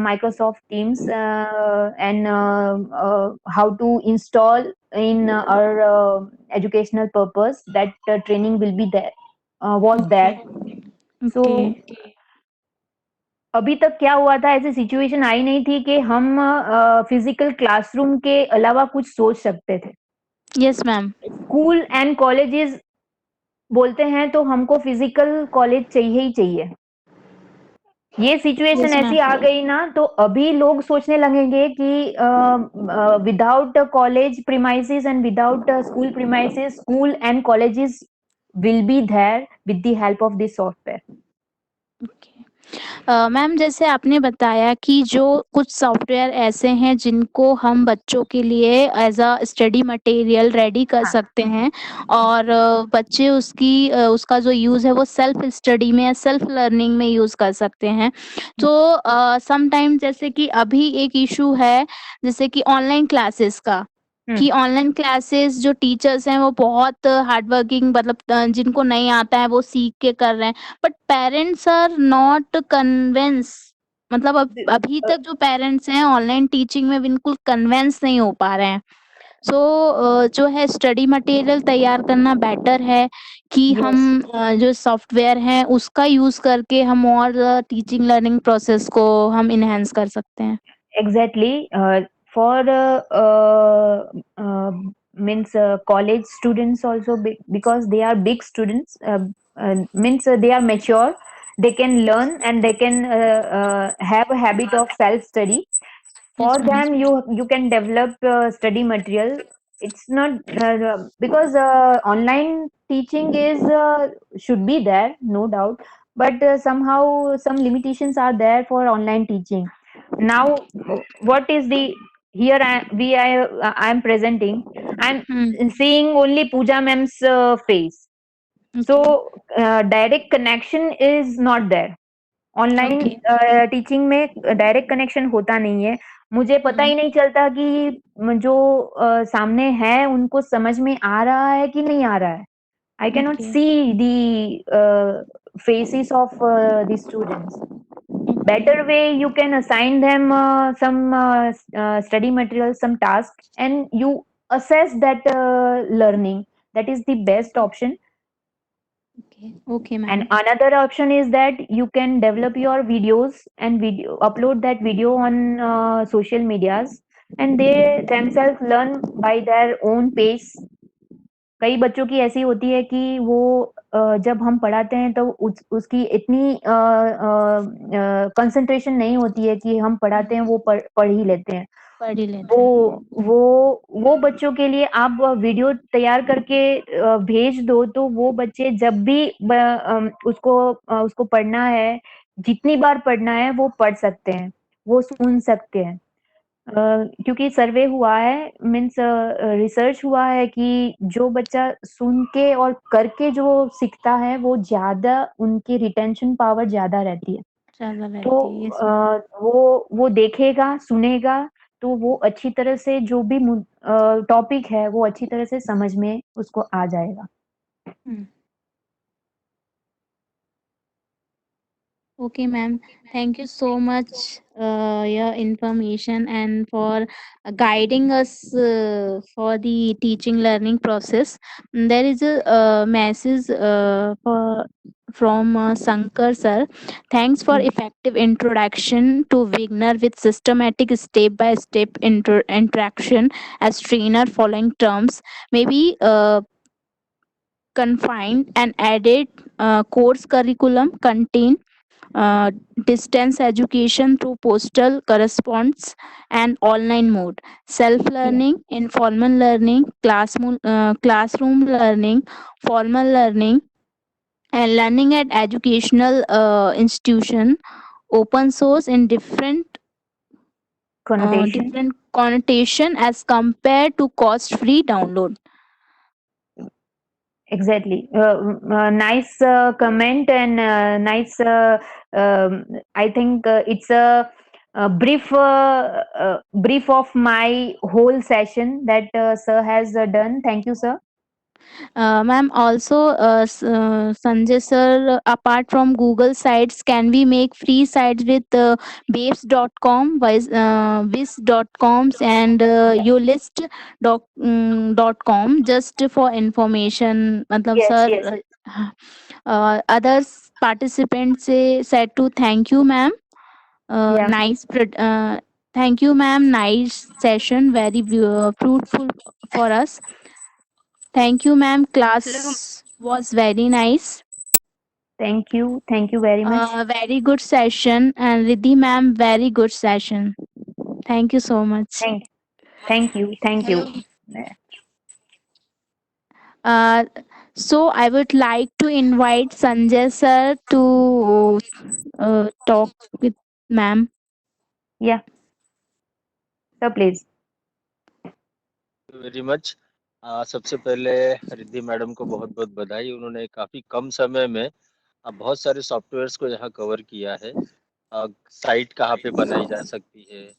Microsoft Teams and how to install in our educational purpose. That training will be there, was there. Okay. So Okay. अभी तक क्या हुआ था, ऐसी situation आई नहीं थी कि हम फिजिकल क्लासरूम के अलावा कुछ सोच सकते थे. Yes ma'am. School and colleges बोलते हैं तो हमको फिजिकल कॉलेज चाहिए ही चाहिए. ये सिचुएशन Yes ऐसी ma'am. आ गई ना, तो अभी लोग सोचने लगेंगे कि without college premises and without school premises, school and colleges will be there with the help of this software. Ma'am जैसे आपने बताया कि जो कुछ सॉफ्टवेयर ऐसे हैं जिनको हम बच्चों के लिए as a study material ready कर हाँ. सकते हैं और बच्चे उसका जो यूज़ है वो सेल्फ स्टडी में या सेल्फ लर्निंग में यूज़ कर सकते हैं तो सम टाइम जैसे कि अभी एक इशू है जैसे कि ऑनलाइन क्लासेस का कि ऑनलाइन क्लासेस जो टीचर्स हैं वो बहुत हार्ड वर्किंग मतलब जिनको नहीं आता है वो सीख के कर रहे हैं but parents are not convince मतलब अभी तक जो पेरेंट्स हैं ऑनलाइन टीचिंग में बिल्कुल कन्विंस नहीं हो पा रहे हैं सो जो है स्टडी मटेरियल तैयार करना बेटर है कि हम Yes, जो सॉफ्टवेयर है उसका यूज करके हम और टीचिंग लर्निंग प्रोसेस को हम इनहेंस कर सकते हैं। exactly. For means college students also, because they are big students, means they are mature, they can learn and they can have a habit of self study. For Yes, ma'am. them, you can develop study material. It's not because online teaching is should be there, no doubt, but somehow some limitations are there for online teaching. Now what is the here I am presenting, I'm Hmm. seeing only Pooja ma'am's face, so Okay. direct connection is not there. Online Okay. Teaching में direct connection होता नहीं है। मुझे पता Hmm. ही नहीं चलता कि जो सामने है उनको समझ में आ रहा है कि नहीं आ रहा है। I can not Okay. See the faces of the students. Okay. Better way, you can assign them some study material, some task, and you assess that learning. That is the best option. Okay. Okay, And ma'am. another option is that you can develop your videos and upload that video on social medias, and they themselves learn by their own pace. कई बच्चों की ऐसी होती है कि वो जब हम पढ़ाते हैं तो उसकी इतनी कंसंट्रेशन नहीं होती है कि हम पढ़ाते हैं वो पढ़ ही लेते हैं। पढ़ ही लेते वो हैं। वो वो बच्चों के लिए आप वीडियो तैयार करके भेज दो तो वो बच्चे जब भी उसको पढ़ना है, जितनी बार पढ़ना है वो पढ़ सकते हैं, वो सुन सकते हैं। क्योंकि सर्वे हुआ है, मीन्स रिसर्च हुआ है कि जो बच्चा सुन के और करके जो सीखता है वो ज़्यादा उनकी रिटेंशन पावर ज़्यादा रहती है। ज़्यादा तो रहती है। Yes ma'am. वो देखेगा, सुनेगा, तो वो अच्छी तरह से जो भी टॉपिक है वो अच्छी तरह से समझ में उसको आ जाएगा। Hmm. Okay, ma'am. Thank you so much your information and for guiding us for the teaching learning process. There is a message from Sankar sir. Thanks for Yes, effective introduction to beginner with systematic step by step interaction as trainer following terms. Maybe confined and added course curriculum contain uh, distance education through postal correspondence and online mode, self yes, learning, informal learning, classroom learning, formal learning, and learning at educational institution, open source in connotation. different connotation as compared to cost free download. Exactly. Nice comment and nice. I think it's a brief of my whole session that sir has done. Thank you, sir. Ma'am, also, Sanjay sir, apart from Google sites, can we make free sites with babes.com, viz.coms, and Yeah. ulist.com just for information? मतलब Yes. sir, Yes. others participants say said to thank you, ma'am. Yeah. Nice. Thank you, ma'am. Nice session. Very fruitful for us. Thank you, ma'am. Class was very nice. Thank you. Thank you very much. Very good session. And Riddhi, ma'am, very good session. Thank you so much. Thank. Thank you. Thank you. Uh, so I would like to invite Sanjay sir to talk with ma'am. Yeah. Sir, please. Very much. सबसे पहले Riddhi madam को बहुत बहुत बधाई। उन्होंने काफ़ी कम समय में बहुत सारे सॉफ्टवेयर्स को यहाँ कवर किया है। साइट कहाँ पे बनाई जा सकती है,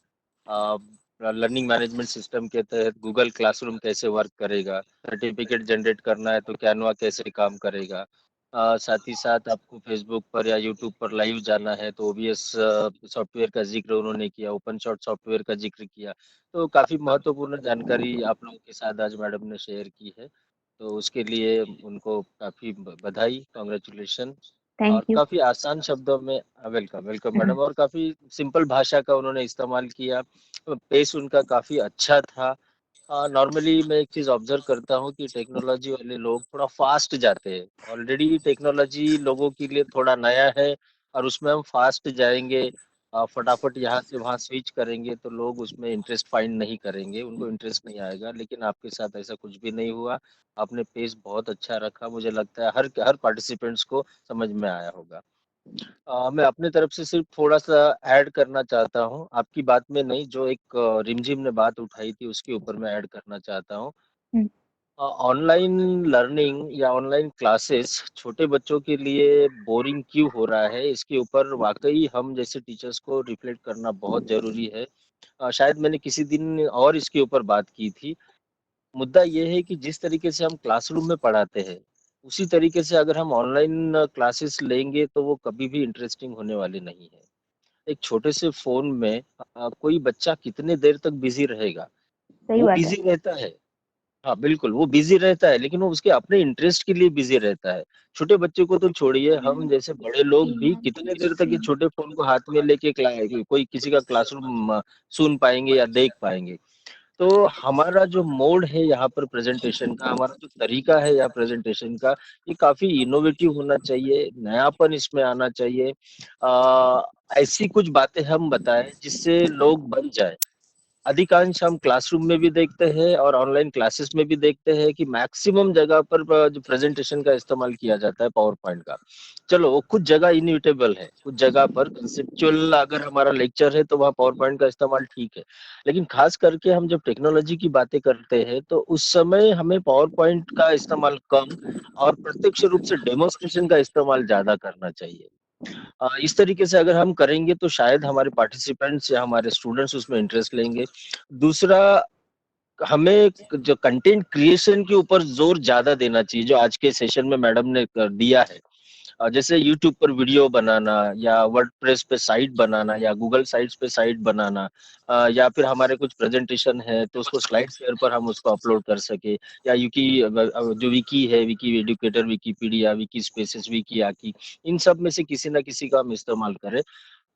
लर्निंग मैनेजमेंट सिस्टम के तहत गूगल क्लासरूम कैसे वर्क करेगा, सर्टिफिकेट जनरेट करना है तो कैनवा कैसे काम करेगा, साथ ही साथ आपको फेसबुक पर या यूट्यूब पर लाइव जाना है तो ओबीएस सॉफ्टवेयर का जिक्र उन्होंने किया, ओपन शॉट सॉफ्टवेयर का जिक्र किया। तो काफ़ी महत्वपूर्ण जानकारी आप लोगों के साथ आज मैडम ने शेयर की है। तो उसके लिए उनको काफ़ी बधाई, कांग्रेचुलेशन। थैंक और यू। काफ़ी आसान शब्दों में वेलकम, वेलकम मैडम, और काफ़ी सिंपल भाषा का उन्होंने इस्तेमाल किया। पेस उनका काफ़ी अच्छा था। नॉर्मली मैं एक चीज ऑब्जर्व करता हूँ कि टेक्नोलॉजी वाले लोग थोड़ा फास्ट जाते हैं। ऑलरेडी टेक्नोलॉजी लोगों के लिए थोड़ा नया है और उसमें हम फास्ट जाएंगे, फटाफट यहाँ से वहाँ स्विच करेंगे तो लोग उसमें इंटरेस्ट फाइंड नहीं करेंगे, उनको इंटरेस्ट नहीं आएगा। लेकिन आपके साथ ऐसा कुछ भी नहीं हुआ। आपने पेस बहुत अच्छा रखा, मुझे लगता है हर हर पार्टिसिपेंट्स को समझ में आया होगा। मैं अपने तरफ से सिर्फ थोड़ा सा ऐड करना चाहता हूँ, आपकी बात में नहीं, जो एक रिमझिम ने बात उठाई थी उसके ऊपर मैं ऐड करना चाहता हूँ। हम्म, ऑनलाइन लर्निंग या ऑनलाइन क्लासेस छोटे बच्चों के लिए बोरिंग क्यों हो रहा है, इसके ऊपर वाकई हम जैसे टीचर्स को रिफ्लेक्ट करना बहुत जरूरी है। शायद मैंने किसी दिन और इसके ऊपर बात की थी। मुद्दा ये है कि जिस तरीके से हम क्लासरूम में पढ़ाते हैं उसी तरीके से अगर हम ऑनलाइन क्लासेस लेंगे तो वो कभी भी इंटरेस्टिंग होने वाली नहीं है। एक छोटे से फोन में कोई बच्चा कितने देर तक बिजी रहेगा? सही वो बात है। बिजी रहता है। हाँ बिल्कुल, वो बिजी रहता है लेकिन वो उसके अपने इंटरेस्ट के लिए बिजी रहता है। छोटे बच्चे को तो छोड़िए, हम जैसे बड़े लोग भी कितने देर तक ये छोटे फोन को हाथ में लेके कोई किसी का क्लासरूम सुन पाएंगे या देख पाएंगे? तो हमारा जो मोड है यहाँ पर प्रेजेंटेशन का, हमारा जो तरीका है यहाँ प्रेजेंटेशन का, ये काफी इनोवेटिव होना चाहिए, नयापन इसमें आना चाहिए। ऐसी कुछ बातें हम बताएं जिससे लोग बन जाए। अधिकांश हम क्लासरूम में भी देखते हैं और ऑनलाइन क्लासेस में भी देखते हैं कि मैक्सिमम जगह पर जो प्रेजेंटेशन का इस्तेमाल किया जाता है पावर पॉइंट का। चलो वो कुछ जगह इनविटेबल है, कुछ जगह पर कंसेप्चुअल अगर हमारा लेक्चर है तो वहाँ पावर पॉइंट का इस्तेमाल ठीक है। लेकिन खास करके हम जब टेक्नोलॉजी की बातें करते हैं तो उस समय हमें पावर पॉइंट का इस्तेमाल कम और प्रत्यक्ष रूप से डेमोन्स्ट्रेशन का इस्तेमाल ज्यादा करना चाहिए। इस तरीके से अगर हम करेंगे तो शायद हमारे पार्टिसिपेंट्स या हमारे स्टूडेंट्स उसमें इंटरेस्ट लेंगे। दूसरा, हमें जो कंटेंट क्रिएशन के ऊपर जोर ज्यादा देना चाहिए, जो आज के सेशन में मैडम ने कर दिया है। जैसे यूट्यूब पर वीडियो बनाना या वर्डप्रेस पे साइट बनाना या गूगल साइट्स पे साइट बनाना, या फिर हमारे कुछ प्रेजेंटेशन है तो उसको स्लाइड शेयर पर हम उसको अपलोड कर सके, या विकी जो विकी है, wiki educator, Wikipedia, wiki spaces, wiki आकी, इन सब में से किसी ना किसी का हम इस्तेमाल करें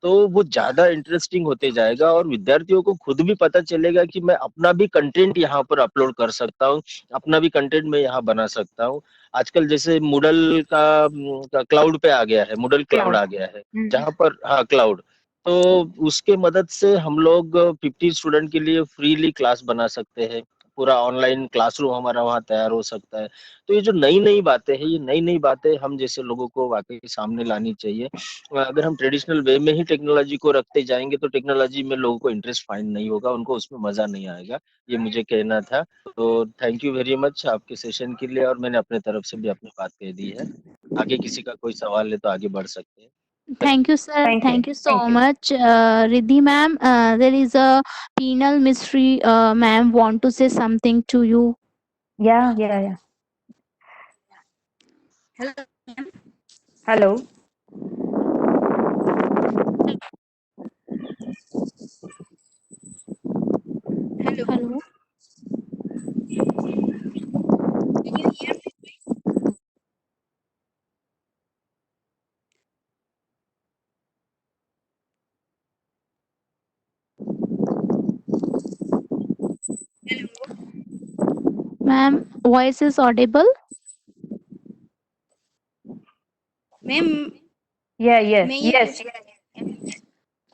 तो वो ज्यादा इंटरेस्टिंग होते जाएगा और विद्यार्थियों को खुद भी पता चलेगा कि मैं अपना भी कंटेंट यहाँ पर अपलोड कर सकता हूँ, अपना भी कंटेंट मैं यहाँ बना सकता हूँ। आजकल जैसे मूडल का क्लाउड पे आ गया है, मूडल क्लाउड क्लाउड। आ गया है, जहाँ पर, हाँ क्लाउड, तो उसके मदद से हम लोग 50 स्टूडेंट के लिए फ्रीली क्लास बना सकते हैं। पूरा ऑनलाइन क्लासरूम हमारा वहाँ तैयार हो सकता है। तो ये जो नई नई बातें हैं, ये नई नई बातें हम जैसे लोगों को वाकई सामने लानी चाहिए। अगर हम ट्रेडिशनल वे में ही टेक्नोलॉजी को रखते जाएंगे तो टेक्नोलॉजी में लोगों को इंटरेस्ट फाइंड नहीं होगा, उनको उसमें मजा नहीं आएगा। ये मुझे कहना था। तो थैंक यू वेरी मच आपके सेशन के लिए, और मैंने अपने तरफ से भी अपनी बात कह दी है। आगे किसी का कोई सवाल है तो आगे बढ़ सकते हैं। Thank you, sir. Thank you. Thank you so thank you. much, Riddhi ma'am. There is a penal mystery. Ma'am, want to say something to you? या Hello, ma'am. Hello. Hello. Hello. Can you hear me? Hello. Ma'am, voice is audible. Ma'am या मैं yes ये yes. पूछ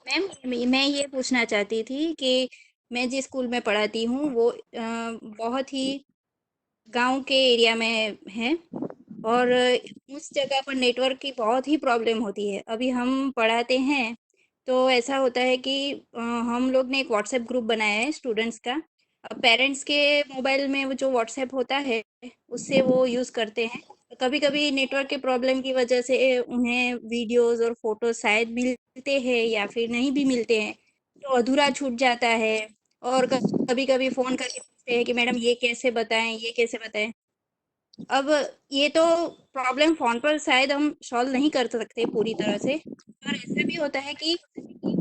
ma'am मैं ये पूछना चाहती थी कि मैं जिस स्कूल में पढ़ाती हूँ वो बहुत ही गांव के एरिया में है और उस जगह पर नेटवर्क की बहुत ही प्रॉब्लम होती है। अभी हम पढ़ाते हैं तो ऐसा होता है कि हम लोग ने एक व्हाट्सएप ग्रुप बनाया है स्टूडेंट्स का। अब पेरेंट्स के मोबाइल में वो जो व्हाट्सएप होता है उससे वो यूज़ करते हैं। कभी-कभी नेटवर्क के प्रॉब्लम की वजह से उन्हें वीडियोज़ और फ़ोटोज़ शायद मिलते हैं या फिर नहीं भी मिलते हैं, तो अधूरा छूट जाता है। और कभी-कभी फ़ोन करके पूछते हैं कि मैडम ये कैसे बताएँ, ये कैसे बताएँ? अब ये तो प्रॉब्लम फ़ोन पर शायद हम सॉल्व नहीं कर सकते पूरी तरह से, पर ऐसा भी होता है कि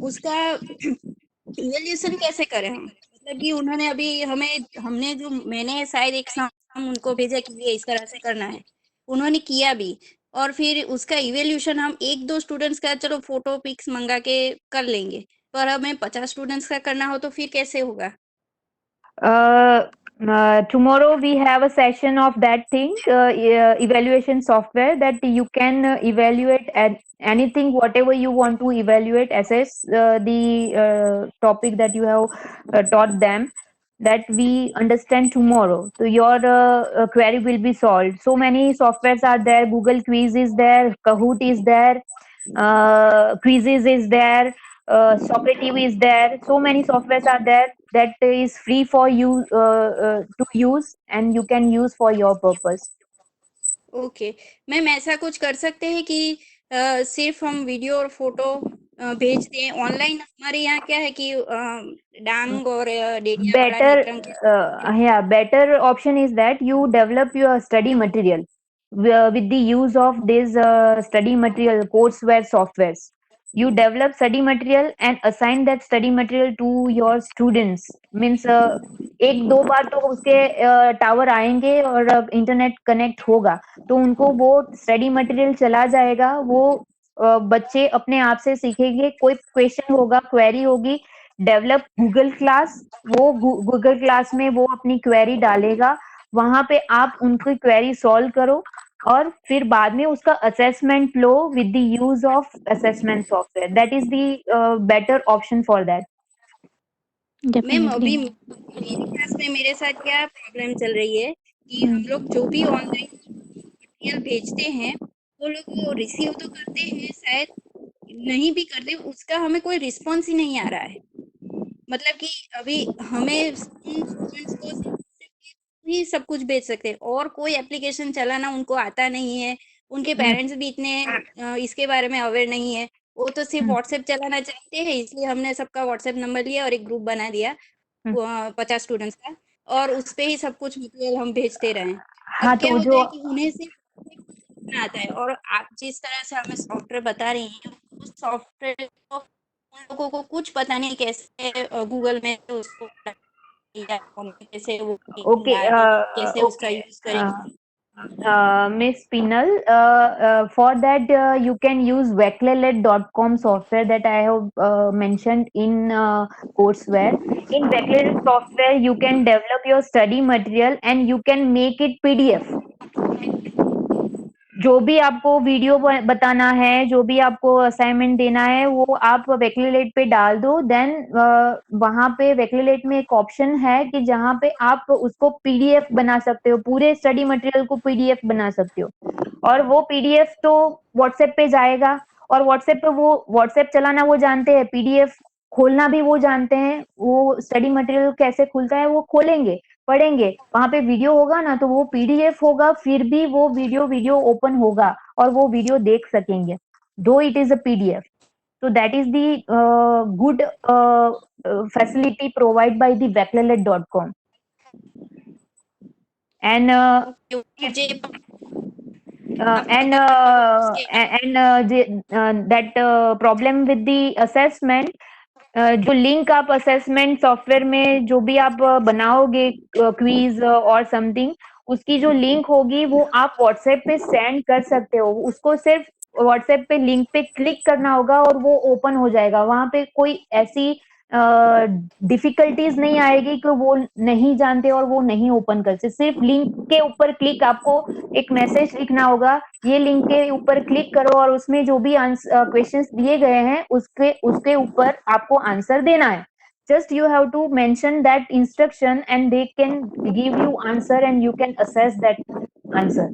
उसका इवैल्यूएशन कैसे करें हम? मतलब कि उन्होंने अभी मैंने शायद एक सम उनको भेजा कि ये इस तरह से करना है। उन्होंने किया भी और फिर उसका इवैल्यूएशन हम 1-2 स्टूडेंट्स का चलो फ़ोटो पिक्स मँगा के कर लेंगे, पर हमें 50 स्टूडेंट्स का करना हो तो फिर कैसे होगा? Tomorrow we have a session of that thing, evaluation software, that you can evaluate at anything, whatever you want to evaluate, assess the topic that you have taught them, that we understand tomorrow. So your query will be solved. So many softwares are there. Google Quiz is there. Kahoot is there. Quizzes is there. Socrative is there. So many softwares are there that is free for you to use, and you can use for your purpose. Okay. Ma'am ऐसा कुछ कर सकते हैं कि सिर्फ़ हम video और photo भेज दें ऑनलाइन? हमारे यहाँ क्या है कि डांग और डेडियापाड़ा, Better, नेत्रंग के yeah, better option is that you develop your study material with the use of this study material courseware softwares. You develop study material and assign that study material to your students. Means एक दो बार तो उसके tower आएंगे और internet connect होगा, तो उनको वो स्टडी मटेरियल चला जाएगा, वो बच्चे अपने आप से सीखेंगे, कोई क्वेश्चन होगा, क्वेरी होगी, डेवलप गूगल क्लास, वो गूगल क्लास में वो अपनी क्वेरी डालेगा, वहां पे आप उनकी क्वेरी सॉल्व करो, और फिर बाद में उसका assessment low with the use of assessment software. That is the better option for that. Ma'am अभी Definitely. मेरी क्लास में मेरे साथ क्या प्रॉब्लम चल रही है कि हम लोग Hmm. जो भी ऑनलाइन मटेरियल भेजते हैं, वो लोग वो रिसीव तो करते हैं शायद, नहीं भी करते, उसका हमें कोई रिस्पॉन्स ही नहीं आ रहा है। मतलब कि अभी हमें उन स्टूडेंट्स को ही सब कुछ भेज सकते हैं और कोई एप्लीकेशन चलाना उनको आता नहीं है। उनके पेरेंट्स भी इतने इसके बारे में अवेयर नहीं है। वो तो सिर्फ व्हाट्सएप चलाना चाहते हैं, इसलिए हमने सबका व्हाट्सएप नंबर लिया और एक ग्रुप बना दिया 50 स्टूडेंट्स का, और उस पे ही सब कुछ मटेरियल हम भेजते रहें। अब हाँ, क्या तो होता जो है कि उन्हें सिर्फ लिखना आता है, और आप जिस तरह से हमें सॉफ्टवेयर बता रही हैं, उस सॉफ्टवेयर को उन लोगों को कुछ पता नहीं कैसे गूगल में उसको या कैसे वो ओके, डालें, कैसे उसका यूज़ करें। Miss Pinal, for that you can use Veclelet.com software that I have mentioned in courseware. In Veclelet software, you can develop your study material and you can make it PDF. जो भी आपको video बताना है, जो भी आपको assignment देना है, वो आप वेक्लेट पे डाल दो, देन वहां पे वेक्लेट में एक ऑप्शन है कि जहां पे आप उसको पीडीएफ बना सकते हो, पूरे स्टडी मटेरियल को पीडीएफ बना सकते हो, और वो पीडीएफ तो व्हाट्सएप पे जाएगा, और व्हाट्सएप पे वो व्हाट्सएप चलाना वो जानते हैं, पीडीएफ खोलना भी वो जानते हैं, वो स्टडी मटेरियल कैसे खुलता है वो खोलेंगे, पढ़ेंगे, वहां पे वीडियो होगा ना, तो वो पीडीएफ होगा, फिर भी वो वीडियो ओपन होगा और वो वीडियो देख सकेंगे, दो it is a PDF. So that is the good facility provided by the Veclelet.com. And मुझे and that problem with the assessment, जो लिंक आप असेसमेंट सॉफ्टवेयर में जो भी आप बनाओगे क्विज और समथिंग, उसकी जो लिंक होगी वो आप व्हाट्सएप पे सेंड कर सकते हो, उसको सिर्फ व्हाट्सएप पे लिंक पे क्लिक करना होगा और वो ओपन हो जाएगा, वहां पे कोई ऐसी डिफिकल्टीज नहीं आएगी कि वो नहीं जानते और वो नहीं ओपन करते, सिर्फ लिंक के ऊपर क्लिक, आपको एक मैसेज लिखना होगा, ये लिंक के ऊपर क्लिक करो और उसमें जो भी क्वेश्चंस दिए गए हैं उसके उसके ऊपर आपको आंसर देना है. Just you have to mention that instruction and they can give you answer and you can assess that answer.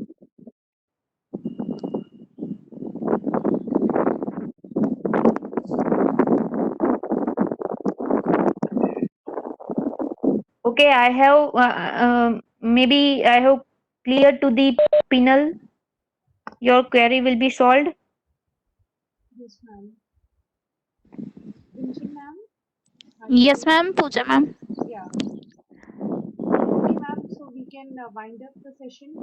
Okay, I have maybe I have clear to the panel. Your query will be solved. Yes, ma'am. Inji, ma'am? Are you Yes, there? ma'am. Pooja, ma'am. Yeah. Okay, ma'am. So we can wind up the session.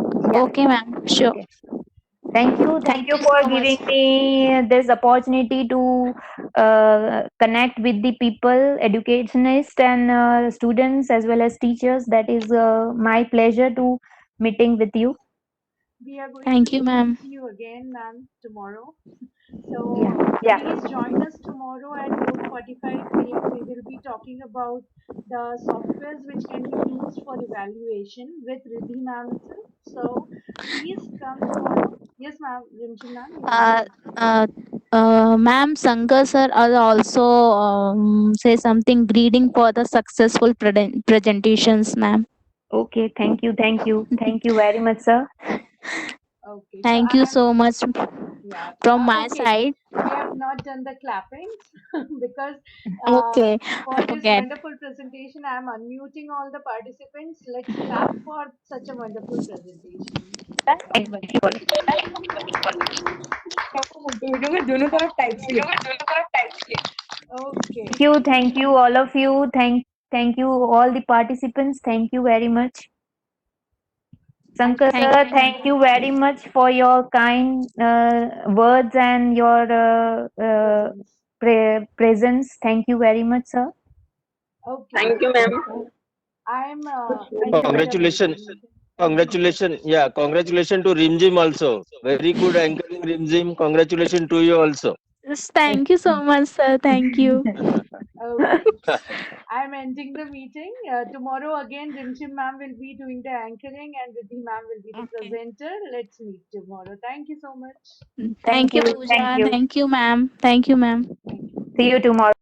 Yeah. Okay, ma'am. Sure. Okay. Thank you. Thank you for so giving much. me this opportunity to connect with the people, educationists and students as well as teachers. That is my pleasure to meeting with you. We are going to Thank you, meet ma'am. you again, ma'am, tomorrow. Yeah. So Yeah. please join us tomorrow at 4:45 p.m. We will be talking about the softwares which can be used for evaluation with Riddhi ma'am itself. So please come tomorrow. Yes, ma'am. Rimji ma'am, you want Uh, to? uh, Ma'am Sankar sir will also say something greeting for the successful presentations, ma'am. Okay. Thank you. Thank you. Thank you very much, sir. Okay. So Thank you so much yeah. from my Okay. side. We have not done the clappings because uh, Okay, for this forget. wonderful presentation, I am unmuting all the participants. Let's clap for such a wonderful presentation. दोनों तरफ type slip Okay. thank you, all of you. Thank you, all the participants. Thank you very much. Thank you Shankar so Thank sir, much. you. thank you very much for your kind words and your Presence. presence. Thank you very much, sir. Okay. Thank you, ma'am. I'm ending the Congratulations. meeting. Congratulations. Yeah, congratulations to Rimjim also. Very good anchoring, Rimjim. Congratulations to you also. Yes, thank you so much, sir. Thank you. Okay. I'm ending the meeting. Tomorrow again, Rimchim ma'am will be doing the anchoring and Riddhi ma'am will be the Okay. presenter. Let's meet tomorrow. Thank you so much. Thank Thank you, you. Thank Pooja. you. Thank you, ma'am. Thank you, ma'am. Thank you. See you tomorrow.